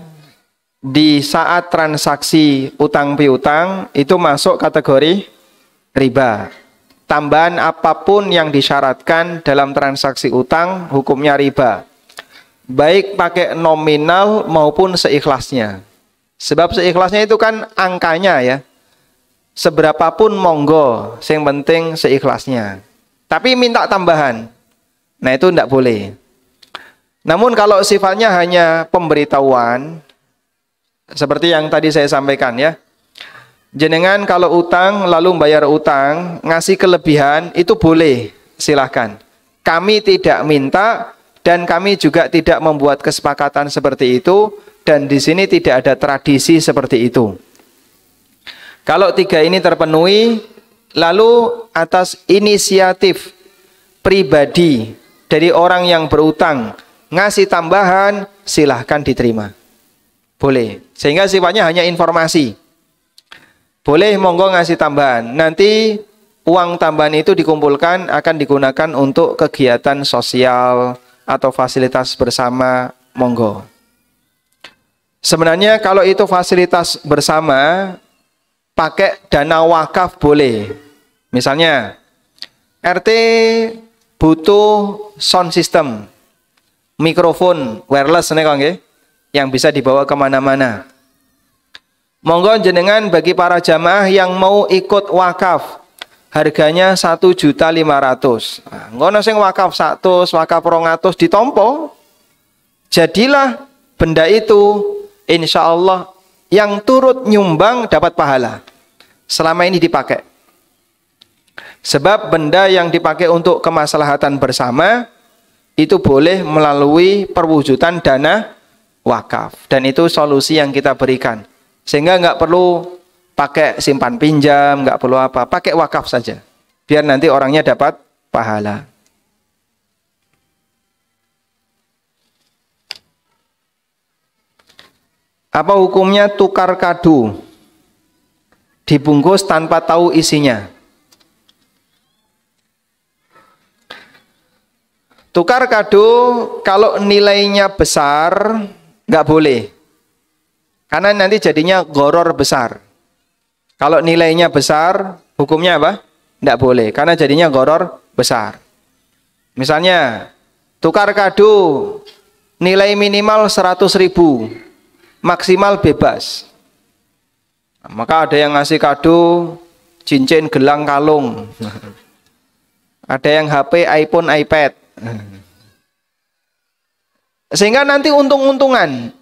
di saat transaksi utang piutang itu masuk kategori riba. Tambahan apapun yang disyaratkan dalam transaksi utang hukumnya riba. Baik pakai nominal maupun seikhlasnya. Sebab seikhlasnya itu kan angkanya ya. Seberapapun monggo, yang penting seikhlasnya. Tapi minta tambahan, nah itu tidak boleh. Namun kalau sifatnya hanya pemberitahuan, seperti yang tadi saya sampaikan ya, jenengan kalau utang lalu bayar utang, ngasih kelebihan itu boleh, silahkan. Kami tidak minta dan kami juga tidak membuat kesepakatan seperti itu dan di sini tidak ada tradisi seperti itu. Kalau 3 ini terpenuhi, lalu atas inisiatif pribadi dari orang yang berutang ngasih tambahan, silahkan diterima. Boleh. Sehingga sifatnya hanya informasi. Boleh, monggo ngasih tambahan. Nanti uang tambahan itu dikumpulkan akan digunakan untuk kegiatan sosial atau fasilitas bersama, monggo. Sebenarnya kalau itu fasilitas bersama, pakai dana wakaf boleh. Misalnya RT butuh sound system, mikrofon wireless nih Kang, yang bisa dibawa kemana-mana. Monggo jenengan bagi para jamaah yang mau ikut wakaf, harganya 1.500.000. Ngono sing wakaf 100, wakaf 200 ditompo. Jadilah benda itu insya Allah yang turut nyumbang dapat pahala selama ini dipakai. Sebab benda yang dipakai untuk kemaslahatan bersama itu boleh melalui perwujudan dana wakaf, dan itu solusi yang kita berikan. Sehingga nggak perlu pakai simpan pinjam, nggak perlu apa, pakai wakaf saja, biar nanti orangnya dapat pahala. Apa hukumnya tukar kado dibungkus tanpa tahu isinya? Tukar kado kalau nilainya besar nggak boleh, karena nanti jadinya gharar besar. Kalau nilainya besar, hukumnya apa? Nggak boleh, karena jadinya gharar besar. Misalnya tukar kado nilai minimal 100.000, maksimal bebas. Maka ada yang ngasih kado cincin, gelang, kalung. Ada yang HP, iPhone, iPad. Sehingga nanti untung-untungan.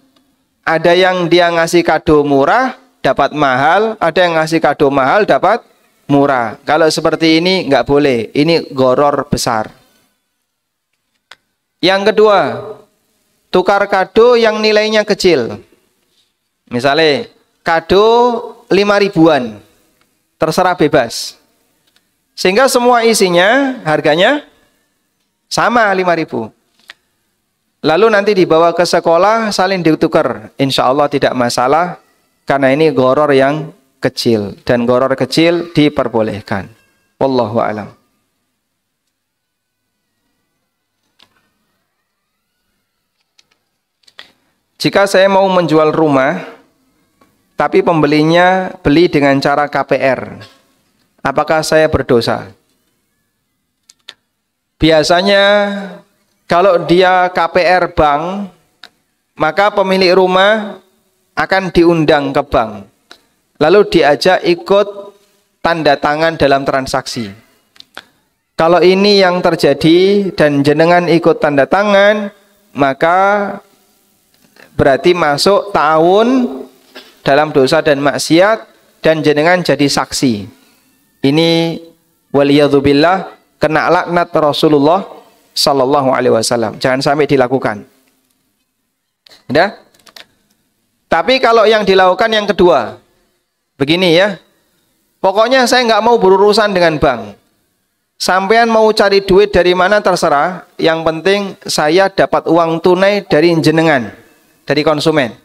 Ada yang dia ngasih kado murah dapat mahal, ada yang ngasih kado mahal dapat murah. Kalau seperti ini nggak boleh, ini gharar besar. Yang kedua, tukar kado yang nilainya kecil. Misalnya kado 5.000-an, terserah bebas. Sehingga semua isinya harganya sama 5.000. Lalu nanti dibawa ke sekolah saling ditukar. Insya Allah tidak masalah, karena ini gharar yang kecil, dan gharar kecil diperbolehkan. Wallahu a'lam. Jika saya mau menjual rumah, tapi pembelinya beli dengan cara KPR, apakah saya berdosa? Biasanya kalau dia KPR bank, maka pemilik rumah akan diundang ke bank, lalu diajak ikut tanda tangan dalam transaksi. Kalau ini yang terjadi dan jenengan ikut tanda tangan, maka berarti masuk ta'awun dalam dosa dan maksiat, dan jenengan jadi saksi. Ini waliyadzubillah kena laknat Rasulullah sallallahu alaihi wasallam. Jangan sampai dilakukan. Ya? Tapi kalau yang dilakukan yang kedua, begini ya. Pokoknya saya nggak mau berurusan dengan bank. Sampean mau cari duit dari mana terserah, yang penting saya dapat uang tunai dari jenengan, dari konsumen.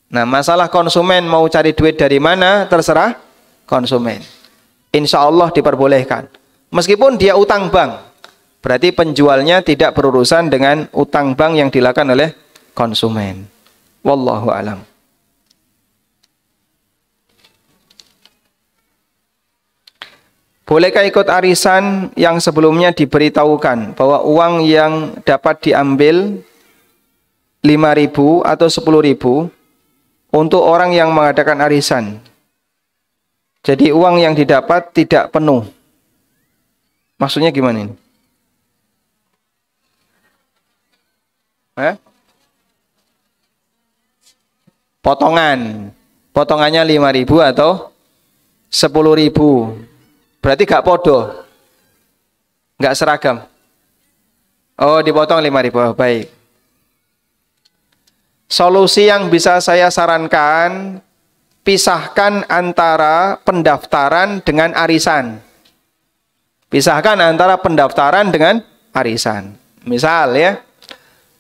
Nah, masalah konsumen mau cari duit dari mana terserah konsumen. Insya Allah diperbolehkan. Meskipun dia utang bank, berarti penjualnya tidak berurusan dengan utang bank yang dilakukan oleh konsumen. Wallahu a'lam. Bolehkah ikut arisan yang sebelumnya diberitahukan bahwa uang yang dapat diambil 5.000 atau 10.000 untuk orang yang mengadakan arisan? Jadi uang yang didapat tidak penuh. Maksudnya gimana ini? Potongan. Potongannya 5.000 atau 10.000. Berarti gak podo. Gak seragam. Oh, dipotong 5.000. Oh, baik. Solusi yang bisa saya sarankan, pisahkan antara pendaftaran dengan arisan. Pisahkan antara pendaftaran dengan arisan. Misal ya,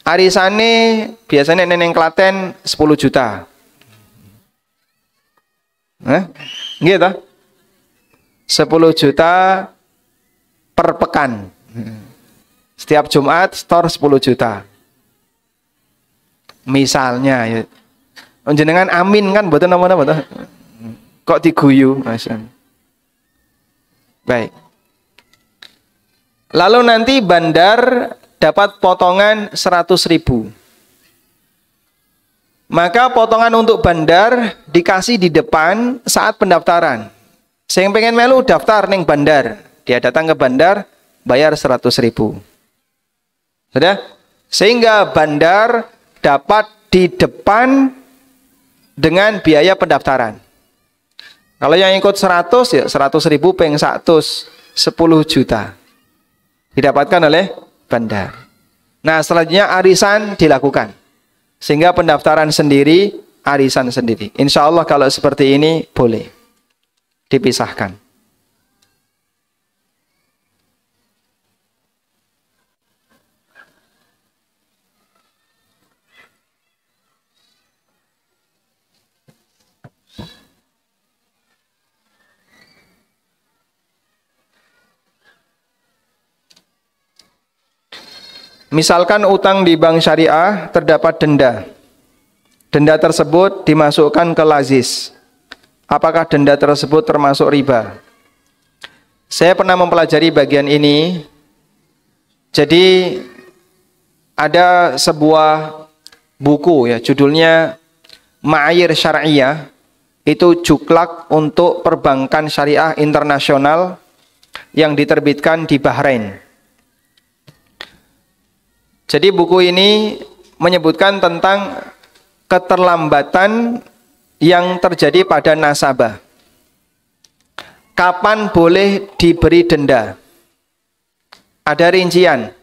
arisannya biasanya neneng Klaten 10 juta. Gitu. 10 juta per pekan. Setiap Jumat store 10 juta. Misalnya ya. Jenengan amin kan mboten napa-napa. Kok diguyu, Mas. Baik. Lalu nanti bandar dapat potongan 100.000. Maka potongan untuk bandar dikasih di depan saat pendaftaran. Saya yang pengen melu daftar ning bandar. Dia datang ke bandar, bayar 100.000. Sudah? Sehingga bandar dapat di depan dengan biaya pendaftaran. Kalau yang ikut 100 ya 100.000 peng 100, 10 juta. Didapatkan oleh bandar. Nah, selanjutnya arisan dilakukan. Sehingga pendaftaran sendiri, arisan sendiri. Insya Allah kalau seperti ini boleh dipisahkan. Misalkan utang di bank syariah terdapat denda. Denda tersebut dimasukkan ke lazis. Apakah denda tersebut termasuk riba? Saya pernah mempelajari bagian ini. Jadi ada sebuah buku ya, judulnya Ma'ayir Syariah. Itu juklak untuk perbankan syariah internasional yang diterbitkan di Bahrain. Jadi buku ini menyebutkan tentang keterlambatan yang terjadi pada nasabah. Kapan boleh diberi denda? Ada rincian.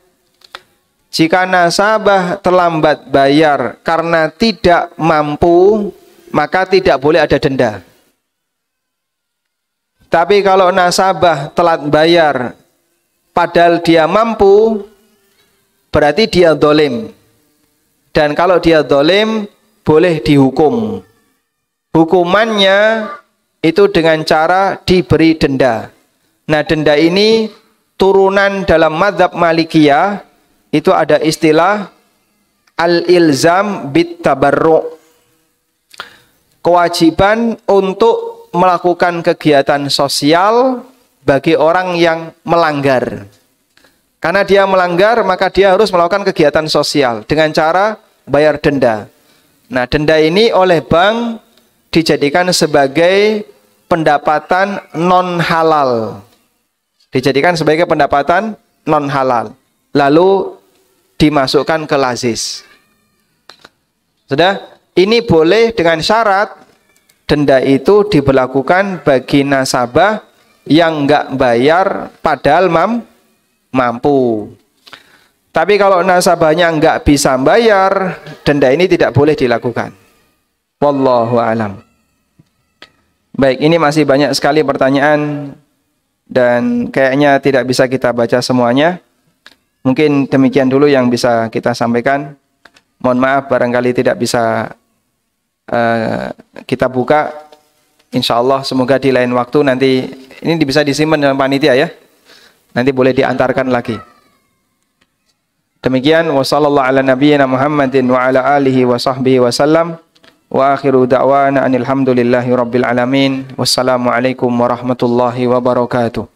Jika nasabah terlambat bayar karena tidak mampu, maka tidak boleh ada denda. Tapi kalau nasabah telat bayar padahal dia mampu, berarti dia dolim. Dan kalau dia dolim, boleh dihukum. Hukumannya itu dengan cara diberi denda. Nah, denda ini turunan dalam mazhab Malikiyah, itu ada istilah al-ilzam bit tabarru'. Kewajiban untuk melakukan kegiatan sosial bagi orang yang melanggar. Karena dia melanggar, maka dia harus melakukan kegiatan sosial dengan cara bayar denda. Nah, denda ini oleh bank dijadikan sebagai pendapatan non halal. Dijadikan sebagai pendapatan non halal. Lalu dimasukkan ke lazis. Sudah? Ini boleh dengan syarat denda itu diberlakukan bagi nasabah yang enggak bayar padahal mampu. Tapi kalau nasabahnya enggak bisa bayar, denda ini tidak boleh dilakukan. Wallahu alam. Baik, ini masih banyak sekali pertanyaan dan kayaknya tidak bisa kita baca semuanya. Mungkin demikian dulu yang bisa kita sampaikan. Mohon maaf barangkali tidak bisa kita buka. Insya Allah semoga di lain waktu nanti ini bisa disimpan dalam panitia ya. Nanti boleh diantarkan lagi. Demikian wassallallahu ala nabiyyina Muhammadin wa ala alihi wa sahbihi wasallam. Wa akhiru da'wana anil hamdulillahi rabbil alamin. Wassalamualaikum warahmatullahi wabarakatuh.